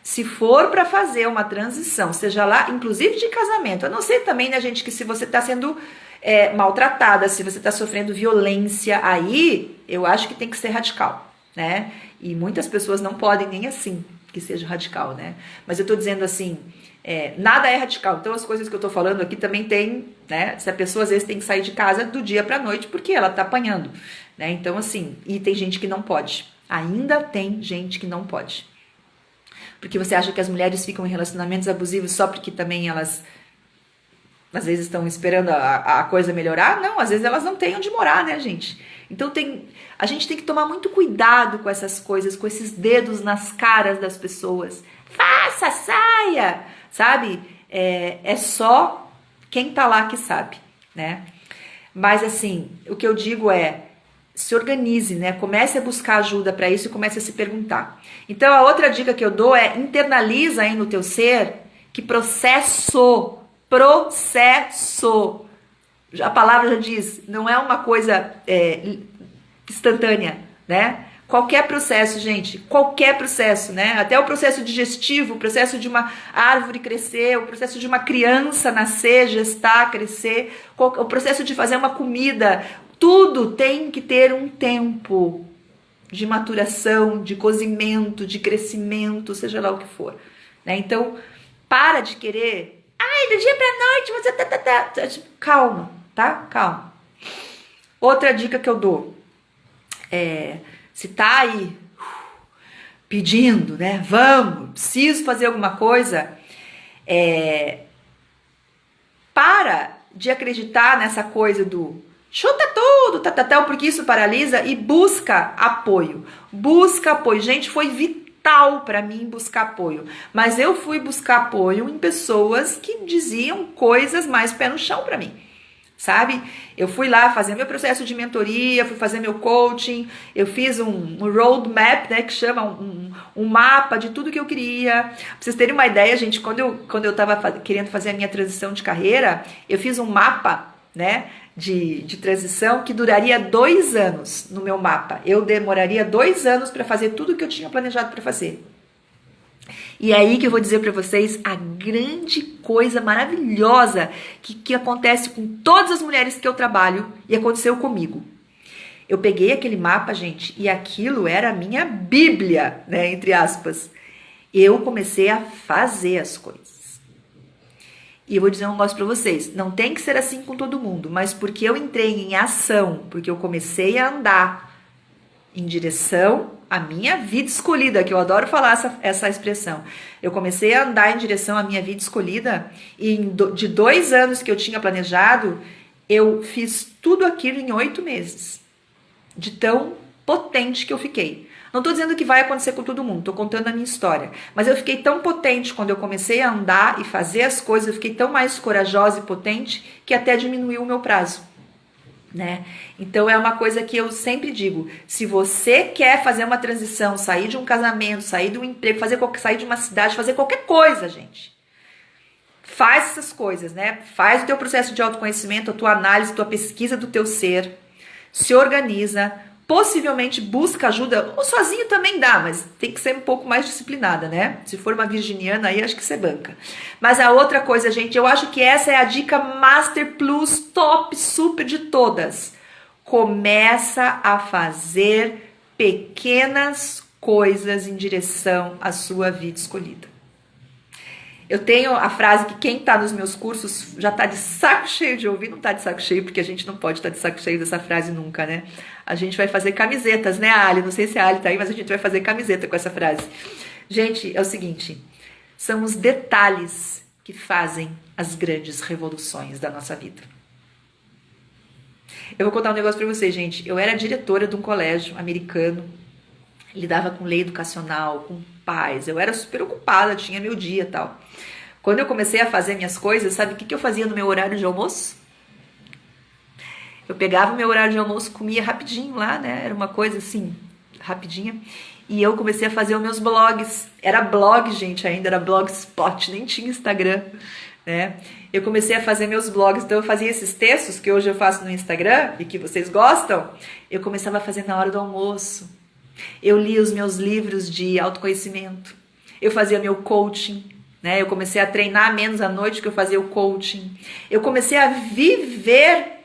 Se for para fazer uma transição, seja lá, inclusive de casamento, a não ser também, né, gente, que se você está sendo maltratada, se você está sofrendo violência, aí eu acho que tem que ser radical, né? E muitas pessoas não podem nem assim que seja radical, né? Mas eu tô dizendo assim, nada é radical. Então as coisas que eu tô falando aqui também tem, né? Se a pessoa às vezes tem que sair de casa do dia pra noite porque ela tá apanhando, né? Então assim, e tem gente que não pode. Ainda tem gente que não pode. Porque você acha que as mulheres ficam em relacionamentos abusivos só porque também elas às vezes estão esperando a coisa melhorar? Não, às vezes elas não têm onde morar, né, gente? Então a gente tem que tomar muito cuidado com essas coisas, com esses dedos nas caras das pessoas. Faça, saia, sabe? É só quem tá lá que sabe, né? Mas assim, o que eu digo é, se organize, né? Comece a buscar ajuda para isso e comece a se perguntar. Então a outra dica que eu dou é internaliza aí no teu ser que processo, a palavra já diz, não é uma coisa instantânea, né? Qualquer processo, gente, qualquer processo, né? Até o processo digestivo, o processo de uma árvore crescer, o processo de uma criança nascer, gestar, crescer, o processo de fazer uma comida, tudo tem que ter um tempo de maturação, de cozimento, de crescimento, seja lá o que for, né? Então, para de querer, do dia pra noite, você calma, tá? Calma. Outra dica que eu dou se tá aí pedindo, né? Vamos, preciso fazer alguma coisa, para de acreditar nessa coisa do chuta tudo, porque isso paralisa, e busca apoio. Busca apoio. Gente, foi vital para mim buscar apoio. Mas eu fui buscar apoio em pessoas que diziam coisas mais pé no chão para mim. Sabe? Eu fui lá fazer meu processo de mentoria, fui fazer meu coaching, eu fiz um roadmap, né, que chama um mapa de tudo que eu queria. Pra vocês terem uma ideia, gente, quando eu tava querendo fazer a minha transição de carreira, eu fiz um mapa, né, de transição que duraria 2 anos no meu mapa. Eu demoraria 2 anos para fazer tudo que eu tinha planejado para fazer. E é aí que eu vou dizer para vocês a grande coisa maravilhosa que acontece com todas as mulheres que eu trabalho e aconteceu comigo. Eu peguei aquele mapa, gente, e aquilo era a minha bíblia, né, entre aspas. Eu comecei a fazer as coisas. E eu vou dizer um negócio para vocês, não tem que ser assim com todo mundo, mas porque eu entrei em ação, porque eu comecei a andar em direção à minha vida escolhida, que eu adoro falar essa expressão. Eu comecei a andar em direção à minha vida escolhida e de 2 anos que eu tinha planejado, eu fiz tudo aquilo em 8 meses. De tão potente que eu fiquei. Não estou dizendo que vai acontecer com todo mundo, estou contando a minha história. Mas eu fiquei tão potente quando eu comecei a andar e fazer as coisas, eu fiquei tão mais corajosa e potente que até diminuiu o meu prazo. Né? Então é uma coisa que eu sempre digo, se você quer fazer uma transição, sair de um casamento, sair de um emprego, sair de uma cidade, fazer qualquer coisa, gente, faz essas coisas, né? Faz o teu processo de autoconhecimento, a tua análise, a tua pesquisa do teu ser, se organiza, possivelmente busca ajuda, ou sozinho também dá, mas tem que ser um pouco mais disciplinada, né? Se for uma virginiana aí, acho que você banca. Mas a outra coisa, gente, eu acho que essa é a dica master plus top super de todas. Começa a fazer pequenas coisas em direção à sua vida escolhida. Eu tenho a frase que quem está nos meus cursos já está de saco cheio de ouvir, não está de saco cheio, porque a gente não pode estar de saco cheio dessa frase nunca, né? A gente vai fazer camisetas, né, Ali? Não sei se a Ali está aí, mas a gente vai fazer camiseta com essa frase. Gente, é o seguinte, são os detalhes que fazem as grandes revoluções da nossa vida. Eu vou contar um negócio para vocês, gente. Eu era diretora de um colégio americano, lidava com lei educacional, com pais, eu era super ocupada, tinha meu dia e tal. Quando eu comecei a fazer minhas coisas, sabe o que eu fazia no meu horário de almoço? Eu pegava o meu horário de almoço, comia rapidinho lá, né? Era uma coisa assim, rapidinha. E eu comecei a fazer os meus blogs. Era blog, gente, ainda era blogspot, nem tinha Instagram, né? Eu comecei a fazer meus blogs, então eu fazia esses textos que hoje eu faço no Instagram e que vocês gostam, eu começava a fazer na hora do almoço. Eu lia os meus livros de autoconhecimento, eu fazia meu coaching, né? Eu comecei a treinar menos à noite que eu fazia o coaching. Eu comecei a viver,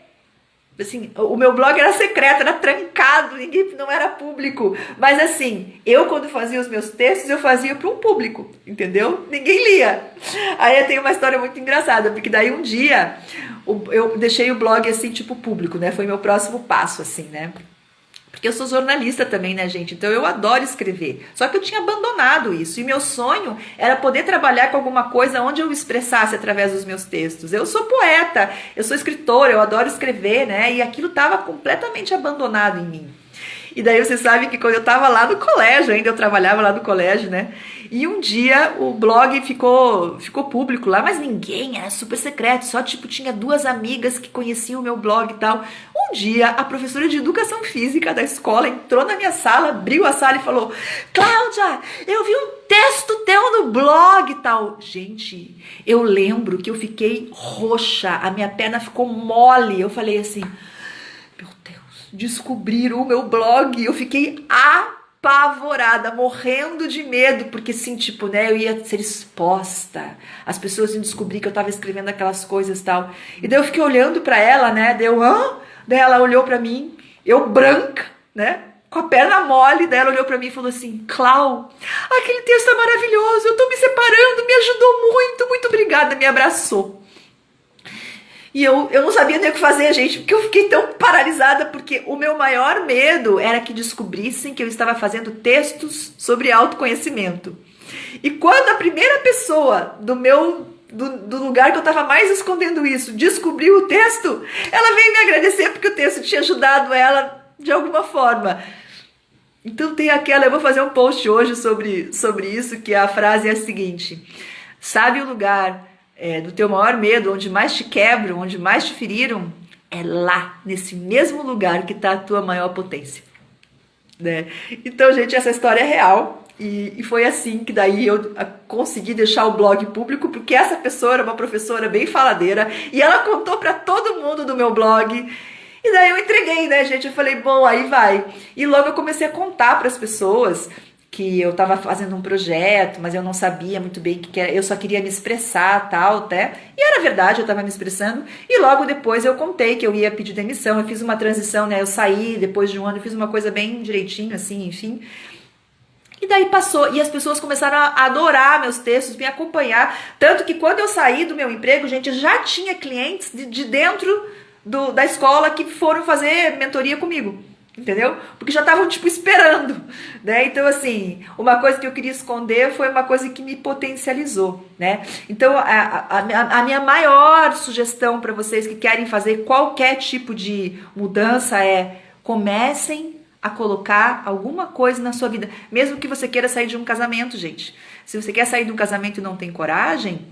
assim, o meu blog era secreto, era trancado, ninguém, não era público. Mas assim, eu quando fazia os meus textos, eu fazia para um público, entendeu? Ninguém lia. Aí tem uma história muito engraçada, porque daí um dia eu deixei o blog assim, tipo público, né? Foi meu próximo passo, assim, né? Porque eu sou jornalista também, né, gente? Então eu adoro escrever. Só que eu tinha abandonado isso. E meu sonho era poder trabalhar com alguma coisa onde eu expressasse através dos meus textos. Eu sou poeta, eu sou escritora, eu adoro escrever, né? E aquilo estava completamente abandonado em mim. E daí vocês sabem que quando eu estava lá no colégio, ainda eu trabalhava lá no colégio, né? E um dia o blog ficou público lá, mas ninguém, era super secreto, só tipo tinha 2 amigas que conheciam o meu blog e tal. Um dia a professora de educação física da escola entrou na minha sala, abriu a sala e falou: Cláudia, eu vi um texto teu no blog e tal. Gente, eu lembro que eu fiquei roxa, a minha perna ficou mole. Eu falei assim, meu Deus, descobriram o meu blog. Eu fiquei apavorada, morrendo de medo, porque assim, tipo, né, eu ia ser exposta, as pessoas iam descobrir que eu tava escrevendo aquelas coisas e tal. E daí eu fiquei olhando pra ela, né, daí ela olhou pra mim, eu branca, né, com a perna mole, daí ela olhou pra mim e falou assim: Clau, aquele texto é maravilhoso, eu tô me separando, me ajudou muito, muito obrigada, me abraçou. E eu não sabia nem o que fazer, gente, porque eu fiquei tão paralisada, porque o meu maior medo era que descobrissem que eu estava fazendo textos sobre autoconhecimento. E quando a primeira pessoa do lugar que eu estava mais escondendo isso descobriu o texto, ela veio me agradecer porque o texto tinha ajudado ela de alguma forma. Então tem eu vou fazer um post hoje sobre isso, que a frase é a seguinte: sabe o lugar do teu maior medo, onde mais te quebram, onde mais te feriram? É lá, nesse mesmo lugar que está a tua maior potência, né? Então, gente, essa história é real, e foi assim que daí eu consegui deixar o blog público, porque essa pessoa era uma professora bem faladeira, e ela contou para todo mundo do meu blog, e daí eu entreguei, né, gente? Eu falei, bom, aí vai. E logo eu comecei a contar para as pessoas que eu estava fazendo um projeto, mas eu não sabia muito bem o que era, eu só queria me expressar, tal, até. E era verdade, eu estava me expressando. E logo depois eu contei que eu ia pedir demissão, eu fiz uma transição, né? Eu saí depois de um ano, eu fiz uma coisa bem direitinho, assim, enfim. E daí passou, e as pessoas começaram a adorar meus textos, me acompanhar. Tanto que quando eu saí do meu emprego, gente, já tinha clientes de dentro da escola que foram fazer mentoria comigo. entendeu? Porque já estavam, tipo, esperando, né? Então, assim, uma coisa que eu queria esconder foi uma coisa que me potencializou, né? Então, a minha maior sugestão para vocês que querem fazer qualquer tipo de mudança é: comecem a colocar alguma coisa na sua vida, mesmo que você queira sair de um casamento, gente. Se você quer sair de um casamento e não tem coragem,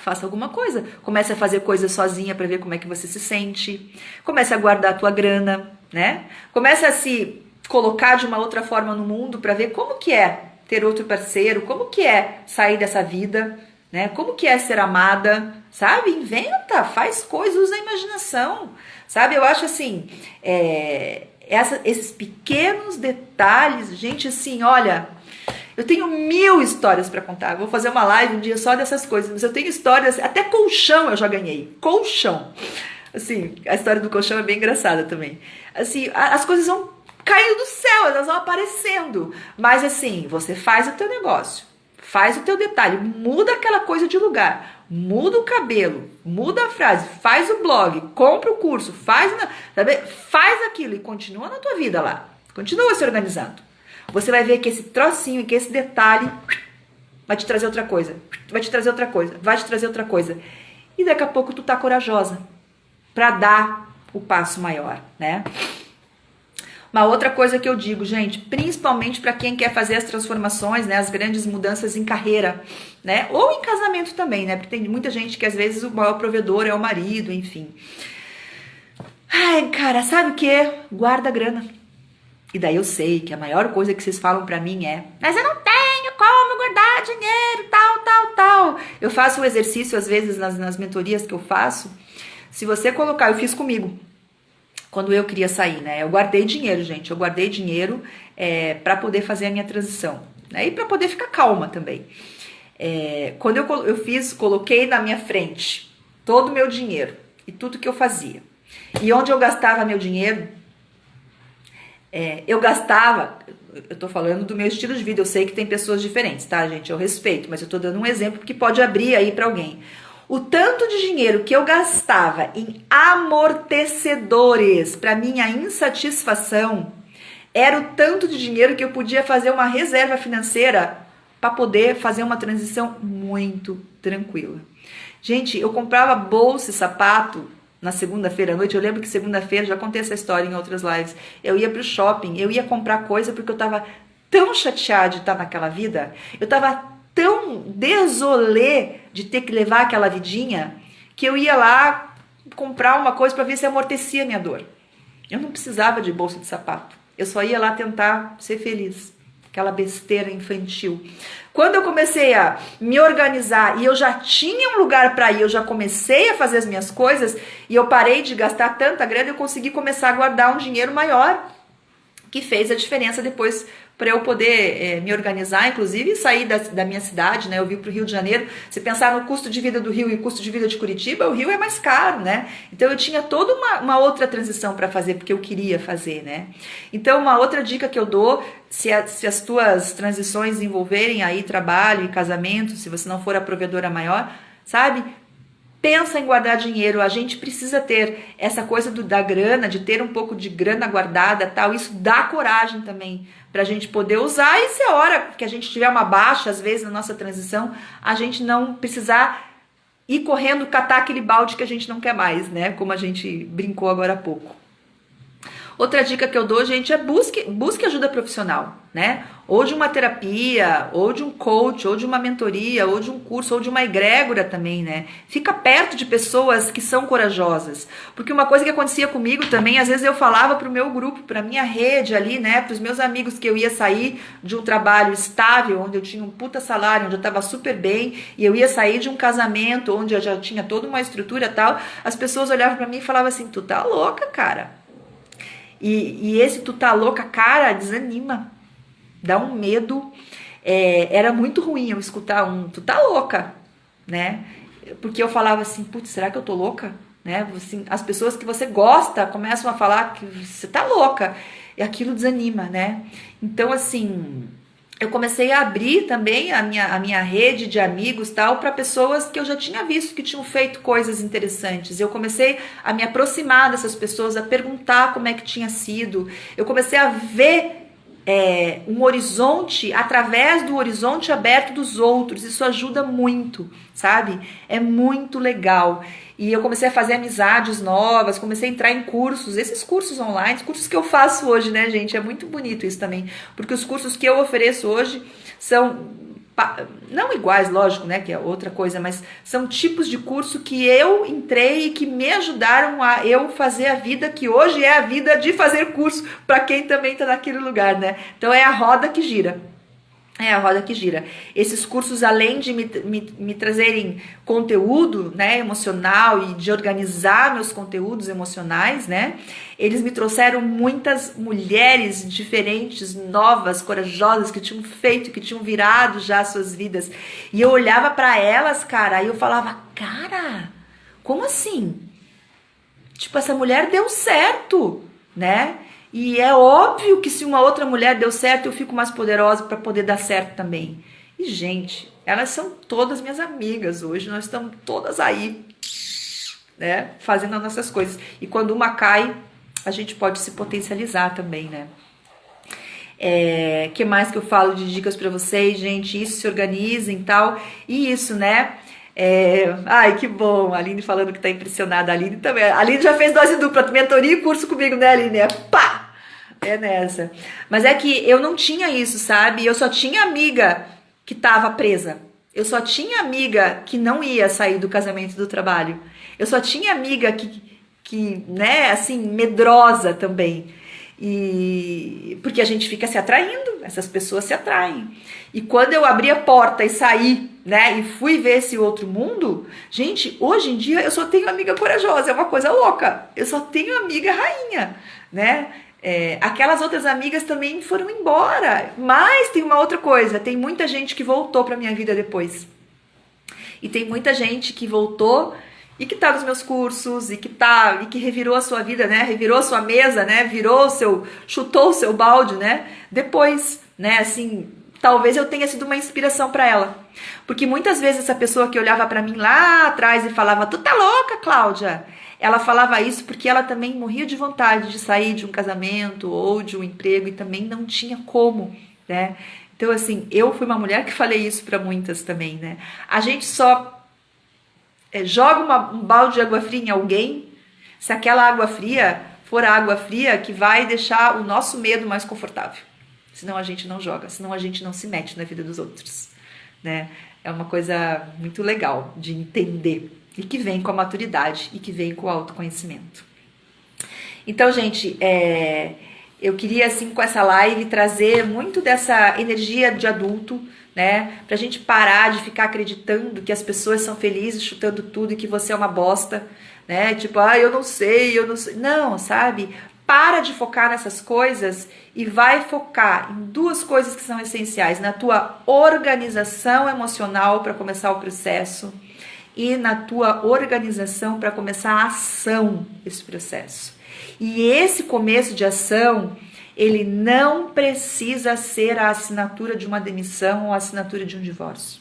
faça alguma coisa. Comece a fazer coisas sozinha para ver como é que você se sente. Comece a guardar a tua grana, né? Comece a se colocar de uma outra forma no mundo para ver como que é ter outro parceiro, como que é sair dessa vida, né? Como que é ser amada, sabe? Inventa, faz coisas, usa a imaginação, sabe? Eu acho assim, esses pequenos detalhes, gente, assim, olha, eu tenho 1000 histórias para contar. Vou fazer uma live um dia só dessas coisas, mas eu tenho histórias, até colchão eu já ganhei, colchão. Assim, a história do colchão é bem engraçada também. Assim, as coisas vão caindo do céu, elas vão aparecendo. Mas assim, você faz o teu negócio, faz o teu detalhe, muda aquela coisa de lugar, muda o cabelo, muda a frase, faz o blog, compra o curso, faz aquilo e continua na tua vida lá. Continua se organizando. Você vai ver que esse trocinho, que esse detalhe vai te trazer outra coisa, vai te trazer outra coisa, vai te trazer outra coisa. E daqui a pouco tu tá corajosa para dar o passo maior, né? Uma outra coisa que eu digo, gente, principalmente para quem quer fazer as transformações, né, as grandes mudanças em carreira, né, ou em casamento também, né, porque tem muita gente que às vezes o maior provedor é o marido, enfim. Ai, cara, sabe o que? Guarda a grana. E daí eu sei que a maior coisa que vocês falam pra mim é: mas eu não tenho como guardar dinheiro, tal. Eu faço o exercício, às vezes, nas mentorias que eu faço. Se você colocar, eu fiz comigo, quando eu queria sair, né? Eu guardei dinheiro, gente. Eu guardei dinheiro pra poder fazer a minha transição, né? E pra poder ficar calma também. Quando eu coloquei na minha frente todo o meu dinheiro e tudo que eu fazia. E onde eu gastava meu dinheiro, eu tô falando do meu estilo de vida, eu sei que tem pessoas diferentes, tá, gente? Eu respeito, mas eu tô dando um exemplo que pode abrir aí pra alguém. O tanto de dinheiro que eu gastava em amortecedores pra minha insatisfação era o tanto de dinheiro que eu podia fazer uma reserva financeira pra poder fazer uma transição muito tranquila. Gente, eu comprava bolsa e sapato na segunda-feira à noite. Eu lembro que segunda-feira, já contei essa história em outras lives, eu ia pro shopping, eu ia comprar coisa porque eu tava tão chateada de estar naquela vida, eu tava tão desolé de ter que levar aquela vidinha, que eu ia lá comprar uma coisa para ver se amortecia a minha dor. Eu não precisava de bolsa de sapato, eu só ia lá tentar ser feliz. Aquela besteira infantil. Quando eu comecei a me organizar e eu já tinha um lugar para ir, eu já comecei a fazer as minhas coisas e eu parei de gastar tanta grana, eu consegui começar a guardar um dinheiro maior, que fez a diferença depois para eu poder me organizar, inclusive, e sair da minha cidade, né? Eu vim para o Rio de Janeiro. Se pensar no custo de vida do Rio e o custo de vida de Curitiba, o Rio é mais caro, né? Então eu tinha toda uma outra transição para fazer, porque eu queria fazer, né? Então uma outra dica que eu dou, se as tuas transições envolverem aí trabalho e casamento, se você não for a provedora maior, sabe? Pensa em guardar dinheiro. A gente precisa ter essa coisa da grana, de ter um pouco de grana guardada, tal. Isso dá coragem também pra gente poder usar. E se a hora que a gente tiver uma baixa, às vezes na nossa transição, a gente não precisar ir correndo catar aquele balde que a gente não quer mais, né? Como a gente brincou agora há pouco. Outra dica que eu dou, gente, é busque ajuda profissional, né? Ou de uma terapia, ou de um coach, ou de uma mentoria, ou de um curso, ou de uma egrégora também, né? Fica perto de pessoas que são corajosas. Porque uma coisa que acontecia comigo também, às vezes eu falava pro meu grupo, pra minha rede ali, né? Pros meus amigos, que eu ia sair de um trabalho estável, onde eu tinha um puta salário, onde eu tava super bem, e eu ia sair de um casamento, onde eu já tinha toda uma estrutura e tal. As pessoas olhavam pra mim e falavam assim: tu tá louca, cara. E esse tu tá louca, cara, desanima, dá um medo. Era muito ruim eu escutar tu tá louca, né? Porque eu falava assim: putz, será que eu tô louca? Né? Assim, as pessoas que você gosta começam a falar que você tá louca, e aquilo desanima, né? Então, assim, eu comecei a abrir também a minha rede de amigos tal para pessoas que eu já tinha visto que tinham feito coisas interessantes. Eu comecei a me aproximar dessas pessoas, a perguntar como é que tinha sido. Eu comecei a ver um horizonte através do horizonte aberto dos outros. Isso ajuda muito, sabe? É muito legal. E eu comecei a fazer amizades novas, comecei a entrar em cursos, esses cursos online, cursos que eu faço hoje, né, gente? É muito bonito isso também, porque os cursos que eu ofereço hoje são, não iguais, lógico, né, que é outra coisa, mas são tipos de curso que eu entrei e que me ajudaram a eu fazer a vida que hoje é a vida de fazer curso para quem também está naquele lugar, né? Então é a roda que gira. É a roda que gira. Esses cursos, além de me trazerem conteúdo, né, emocional e de organizar meus conteúdos emocionais, né, eles me trouxeram muitas mulheres diferentes, novas, corajosas, que tinham feito, que tinham virado já suas vidas. E eu olhava para elas, cara, e eu falava, cara, como assim? Tipo, essa mulher deu certo, né? E é óbvio que se uma outra mulher deu certo, eu fico mais poderosa para poder dar certo também. E, gente, elas são todas minhas amigas hoje. Nós estamos todas aí, né? Fazendo as nossas coisas. E quando uma cai, a gente pode se potencializar também, né? Que mais que eu falo de dicas para vocês, gente? Isso, se organizem e tal. E isso, né? Ai, que bom, a Aline falando que tá impressionada, a Aline também, a Aline já fez dose dupla, mentoria e curso comigo, né, Aline? Pá! É nessa. Mas é que eu não tinha isso, sabe? Eu só tinha amiga que tava presa, eu só tinha amiga que não ia sair do casamento e do trabalho, eu só tinha amiga que né, assim, medrosa também. E porque a gente fica se atraindo, essas pessoas se atraem. E quando eu abri a porta e saí, né, e fui ver esse outro mundo, gente, hoje em dia eu só tenho amiga corajosa, é uma coisa louca. Eu só tenho amiga rainha, né? Aquelas outras amigas também foram embora. Mas tem uma outra coisa, tem muita gente que voltou pra minha vida depois. E tem muita gente que voltou e que tá nos meus cursos, e que revirou a sua vida, né? Revirou a sua mesa, né? Chutou o seu balde, né? Depois, né? Assim, talvez eu tenha sido uma inspiração para ela. Porque muitas vezes essa pessoa que olhava para mim lá atrás e falava, tu tá louca, Cláudia? Ela falava isso porque ela também morria de vontade de sair de um casamento ou de um emprego e também não tinha como, né? Então, assim, eu fui uma mulher que falei isso para muitas também, né? A gente só joga um balde de água fria em alguém, se aquela água fria for a água fria que vai deixar o nosso medo mais confortável. Senão a gente não joga, senão a gente não se mete na vida dos outros, né? É uma coisa muito legal de entender e que vem com a maturidade e que vem com o autoconhecimento. Então, gente, eu queria, assim, com essa live, trazer muito dessa energia de adulto, né? Pra gente parar de ficar acreditando que as pessoas são felizes chutando tudo e que você é uma bosta, né? Tipo, eu não sei. Não, sabe? Para de focar nessas coisas e vai focar em duas coisas que são essenciais. Na tua organização emocional para começar o processo e na tua organização para começar a ação desse processo. E esse começo de ação, ele não precisa ser a assinatura de uma demissão ou a assinatura de um divórcio.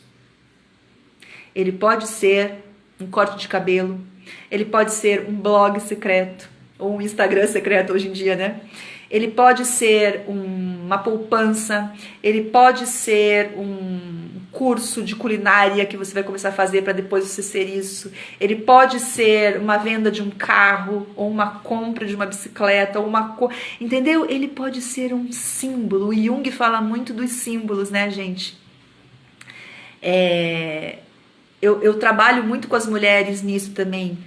Ele pode ser um corte de cabelo, ele pode ser um blog secreto, ou um Instagram secreto hoje em dia, né? Ele pode ser uma poupança, ele pode ser um curso de culinária que você vai começar a fazer para depois você ser isso. Ele pode ser uma venda de um carro, ou uma compra de uma bicicleta, ou entendeu? Ele pode ser um símbolo. O Jung fala muito dos símbolos, né, gente? Eu trabalho muito com as mulheres nisso também.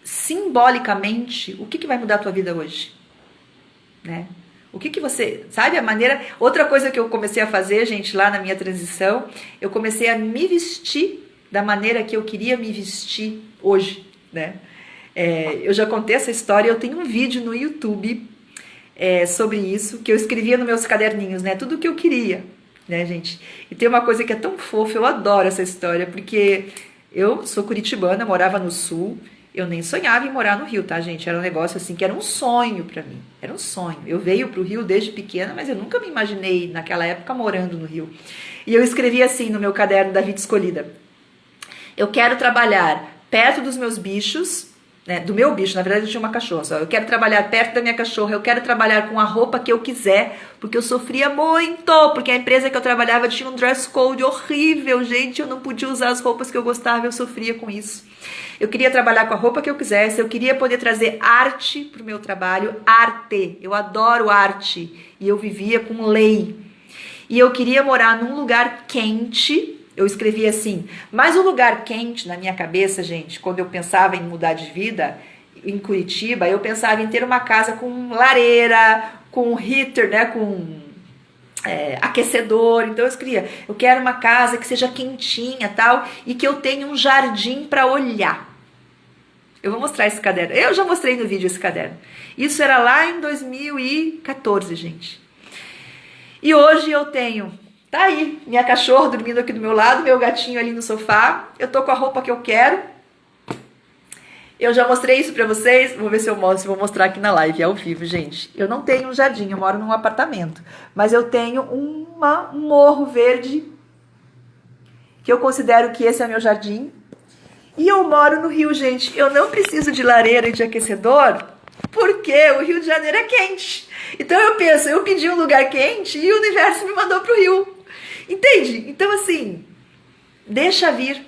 Simbolicamente, o que vai mudar a tua vida hoje? Né? O que você... Sabe a maneira... Outra coisa que eu comecei a fazer, gente, lá na minha transição, eu comecei a me vestir da maneira que eu queria me vestir hoje, né? Eu já contei essa história, eu tenho um vídeo no YouTube sobre isso, que eu escrevia nos meus caderninhos, né? Tudo o que eu queria, né, gente? E tem uma coisa que é tão fofa, eu adoro essa história, porque eu sou curitibana, morava no sul, Eu nem sonhava em morar no Rio, tá, gente? Era um negócio assim que era um sonho pra mim. Era um sonho. Eu veio pro Rio desde pequena, mas eu nunca me imaginei naquela época morando no Rio. E eu escrevi assim no meu caderno da Vida Escolhida: eu quero trabalhar perto dos meus bichos, né, do meu bicho, na verdade eu tinha uma cachorra só. Eu quero trabalhar perto da minha cachorra, eu quero trabalhar com a roupa que eu quiser, porque eu sofria muito, porque a empresa que eu trabalhava tinha um dress code horrível, gente, eu não podia usar as roupas que eu gostava, eu sofria com isso. Eu queria trabalhar com a roupa que eu quisesse, eu queria poder trazer arte pro meu trabalho, arte, eu adoro arte, e eu vivia com lei. E eu queria morar num lugar quente. Eu escrevi assim, mas um lugar quente na minha cabeça, gente, quando eu pensava em mudar de vida, em Curitiba, eu pensava em ter uma casa com lareira, com heater, né, com aquecedor. Então eu escrevia, eu quero uma casa que seja quentinha, tal, e que eu tenha um jardim para olhar. Eu vou mostrar esse caderno. Eu já mostrei no vídeo esse caderno. Isso era lá em 2014, gente. E hoje eu tenho... Tá aí, minha cachorra dormindo aqui do meu lado, meu gatinho ali no sofá. Eu tô com a roupa que eu quero. Eu já mostrei isso pra vocês. Vou ver se eu mostro, vou mostrar aqui na live, ao vivo, gente. Eu não tenho um jardim, eu moro num apartamento. Mas eu tenho um morro verde, que eu considero que esse é meu jardim. E eu moro no Rio, gente. Eu não preciso de lareira e de aquecedor, porque o Rio de Janeiro é quente. Então eu penso, eu pedi um lugar quente e o universo me mandou pro Rio. Entende? Então, assim, deixa vir,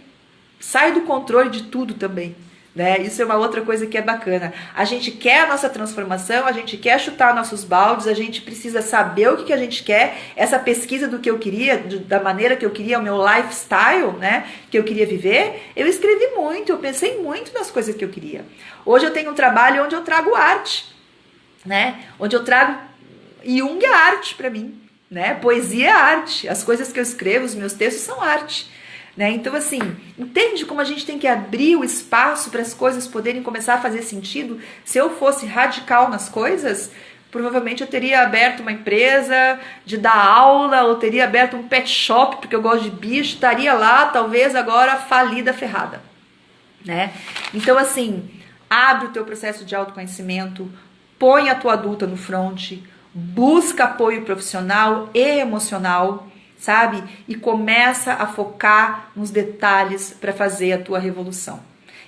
sai do controle de tudo também, né? Isso é uma outra coisa que é bacana. A gente quer a nossa transformação, a gente quer chutar nossos baldes, a gente precisa saber o que a gente quer. Essa pesquisa do que eu queria, da maneira que eu queria, o meu lifestyle, né? Que eu queria viver, eu escrevi muito, eu pensei muito nas coisas que eu queria. Hoje eu tenho um trabalho onde eu trago arte, né? Onde eu trago Jung é arte para mim. Né? Poesia é arte, as coisas que eu escrevo, os meus textos são arte, né? Então assim, entende como a gente tem que abrir o espaço para as coisas poderem começar a fazer sentido? Se eu fosse radical nas coisas, provavelmente eu teria aberto uma empresa de dar aula, ou teria aberto um pet shop, porque eu gosto de bicho, estaria lá talvez agora falida, ferrada, né? Então assim, abre o teu processo de autoconhecimento, põe a tua adulta no front, busca apoio profissional e emocional, sabe? E começa a focar nos detalhes para fazer a tua revolução.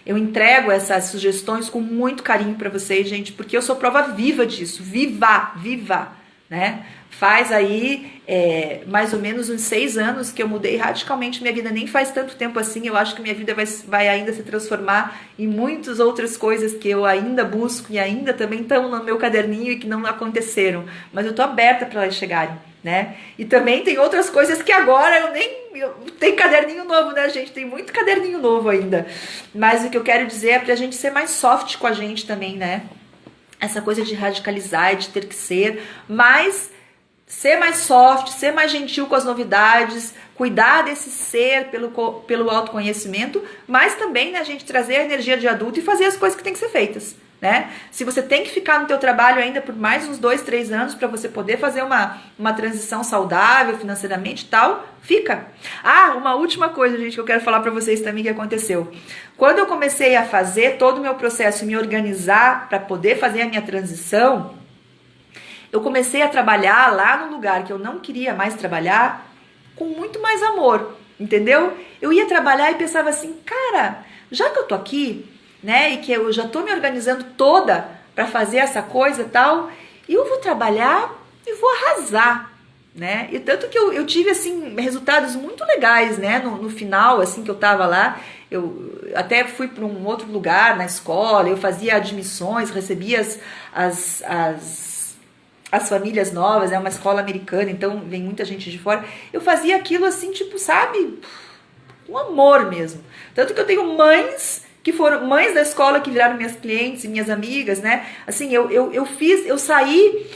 Eu entrego essas sugestões com muito carinho para vocês, gente, porque eu sou prova viva disso. Viva, né? Faz aí mais ou menos uns 6 anos que eu mudei radicalmente minha vida. Nem faz tanto tempo assim. Eu acho que minha vida vai ainda se transformar em muitas outras coisas que eu ainda busco e ainda também estão no meu caderninho e que não aconteceram. Mas eu tô aberta para elas chegarem, né? E também tem outras coisas que agora tem caderninho novo, né, gente? Tem muito caderninho novo ainda. Mas o que eu quero dizer é pra gente ser mais soft com a gente também, né? Essa coisa de radicalizar e de ter que ser, mas ser mais soft, ser mais gentil com as novidades, cuidar desse ser pelo autoconhecimento, mas também, né, a gente trazer a energia de adulto e fazer as coisas que tem que ser feitas, né? Se você tem que ficar no teu trabalho ainda por mais uns 2, 3 anos para você poder fazer uma transição saudável financeiramente e tal, fica. Ah, uma última coisa, gente, que eu quero falar para vocês também que aconteceu. Quando eu comecei a fazer todo o meu processo e me organizar para poder fazer a minha transição, eu comecei a trabalhar lá no lugar que eu não queria mais trabalhar com muito mais amor, entendeu? Eu ia trabalhar e pensava assim, cara, já que eu tô aqui, né, e que eu já tô me organizando toda para fazer essa coisa e tal, eu vou trabalhar e vou arrasar, né? E tanto que eu tive, assim, resultados muito legais, né, no final, assim, que eu tava lá. Eu até fui para um outro lugar na escola, eu fazia admissões, recebia as famílias novas, é uma escola americana, então vem muita gente de fora. Eu fazia aquilo assim, tipo, sabe, com amor mesmo. Tanto que eu tenho mães que foram mães da escola que viraram minhas clientes e minhas amigas, né? Assim, eu saí,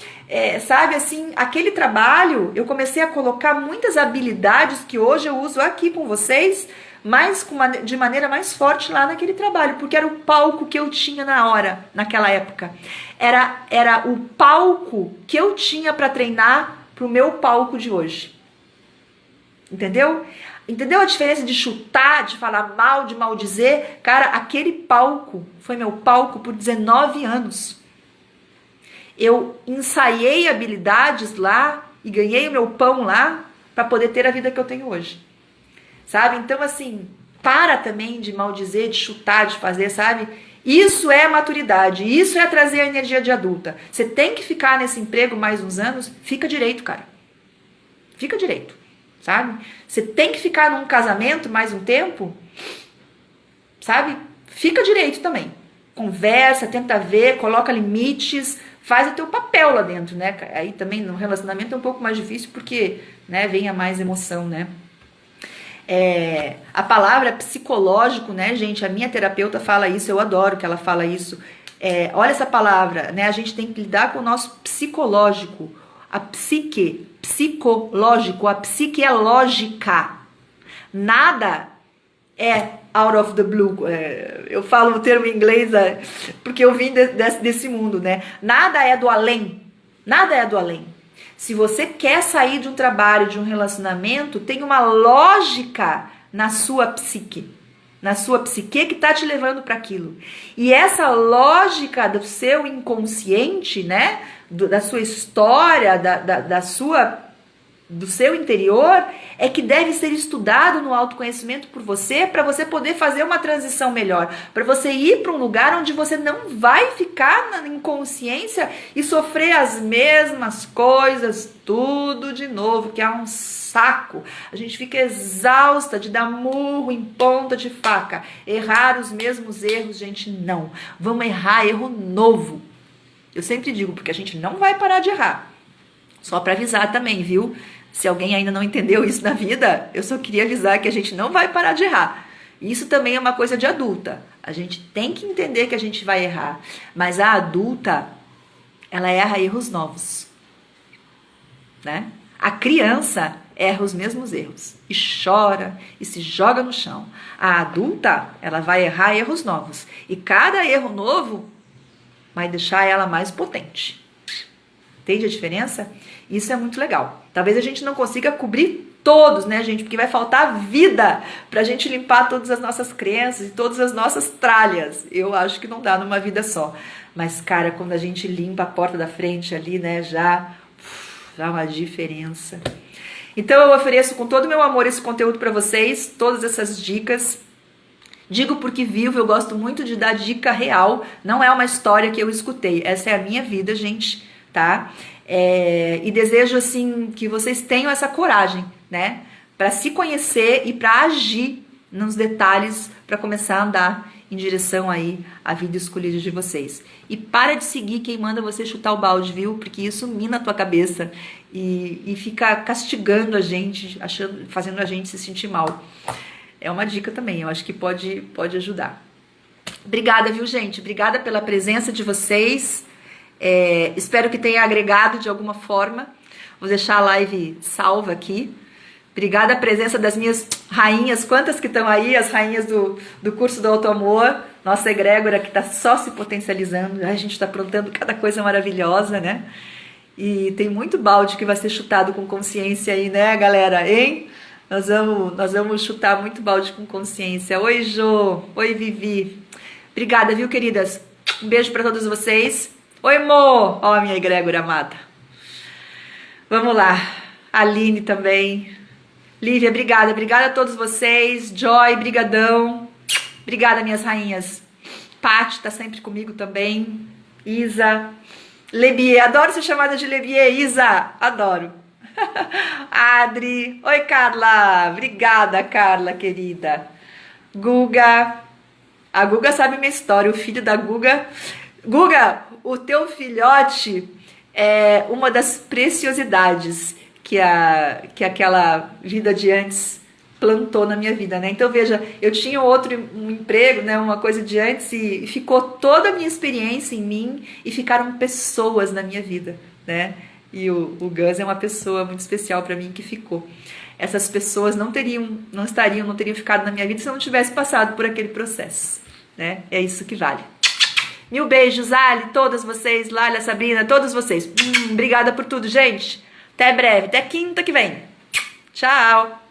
sabe, assim, aquele trabalho, eu comecei a colocar muitas habilidades que hoje eu uso aqui com vocês, mas de maneira mais forte lá naquele trabalho, porque era o palco que eu tinha naquela época. Era o palco que eu tinha para treinar pro meu palco de hoje. Entendeu? Entendeu a diferença de chutar, de falar mal, de maldizer? Cara, aquele palco foi meu palco por 19 anos. Eu ensaiei habilidades lá e ganhei o meu pão lá para poder ter a vida que eu tenho hoje. Sabe? Então, assim, para também de maldizer, de chutar, de fazer, sabe? Isso é maturidade, isso é trazer a energia de adulta. Você tem que ficar nesse emprego mais uns anos, fica direito, cara. Fica direito. Sabe? Você tem que ficar num casamento mais um tempo, sabe? Fica direito também. Conversa, tenta ver, coloca limites, faz o teu papel lá dentro, né? Aí também no relacionamento é um pouco mais difícil porque, né, vem a mais emoção, né? A palavra psicológico, né, gente? A minha terapeuta fala isso, eu adoro que ela fala isso. Olha essa palavra, né? A gente tem que lidar com o nosso psicológico. A psique, psicológico, a psique é lógica. Nada é out of the blue. Eu falo o termo em inglês porque eu vim desse mundo, né? Nada é do além. Nada é do além. Se você quer sair de um trabalho, de um relacionamento, tem uma lógica na sua psique. Na sua psique que está te levando para aquilo. E essa lógica do seu inconsciente, né? Da sua história, do seu interior, é que deve ser estudado no autoconhecimento por você, para você poder fazer uma transição melhor, para você ir para um lugar onde você não vai ficar na inconsciência e sofrer as mesmas coisas tudo de novo, que é um saco. A gente fica exausta de dar murro em ponta de faca, errar os mesmos erros, gente, não. Vamos errar erro novo. Eu sempre digo, porque a gente não vai parar de errar. Só para avisar também, viu? Se alguém ainda não entendeu isso na vida, eu só queria avisar que a gente não vai parar de errar. Isso também é uma coisa de adulta. A gente tem que entender que a gente vai errar. Mas a adulta, ela erra erros novos. Né? A criança erra os mesmos erros. E chora, e se joga no chão. A adulta, ela vai errar erros novos. E cada erro novo vai deixar ela mais potente. Entende a diferença? Isso é muito legal. Talvez a gente não consiga cobrir todos, né, gente? Porque vai faltar vida pra gente limpar todas as nossas crenças e todas as nossas tralhas. Eu acho que não dá numa vida só. Mas, cara, quando a gente limpa a porta da frente ali, né, já é uma diferença. Então, eu ofereço com todo o meu amor esse conteúdo pra vocês, todas essas dicas. Digo porque vivo, eu gosto muito de dar dica real. Não é uma história que eu escutei. Essa é a minha vida, gente, tá? E desejo, assim, que vocês tenham essa coragem, né? Para se conhecer e para agir nos detalhes para começar a andar em direção aí à vida escolhida de vocês. E para de seguir quem manda você chutar o balde, viu? Porque isso mina a tua cabeça e fica castigando a gente, fazendo a gente se sentir mal. É uma dica também, eu acho que pode ajudar. Obrigada, viu, gente? Obrigada pela presença de vocês. Espero que tenha agregado de alguma forma. Vou deixar a live salva aqui. Obrigada a presença das minhas rainhas. Quantas que estão aí? As rainhas do curso do Autoamor. Nossa egrégora que está só se potencializando. A gente está aprontando cada coisa maravilhosa, né? E tem muito balde que vai ser chutado com consciência aí, né, galera? Hein? Nós vamos chutar muito balde com consciência. Oi, Jô. Oi, Vivi. Obrigada, viu, queridas? Um beijo para todos vocês. Oi, Mo! Ó, minha egrégora amada. Vamos lá. Aline também. Lívia, obrigada. Obrigada a todos vocês. Joy, brigadão. Obrigada, minhas rainhas. Paty tá sempre comigo também. Isa. Lebier, adoro ser chamada de Lebier. Isa, adoro. Adri. Oi, Carla. Obrigada, Carla, querida. Guga. A Guga sabe minha história. O filho da Guga... Guga, o teu filhote é uma das preciosidades que aquela vida de antes plantou na minha vida, né? Então, veja, eu tinha um emprego, né? Uma coisa de antes e ficou toda a minha experiência em mim e ficaram pessoas na minha vida, né? E o Gus é uma pessoa muito especial para mim que ficou. Essas pessoas não teriam ficado na minha vida se eu não tivesse passado por aquele processo, né? É isso que vale. Mil beijos, Ali, todas vocês, Lália, Sabrina, todos vocês. Obrigada por tudo, gente. Até breve, até quinta que vem. Tchau.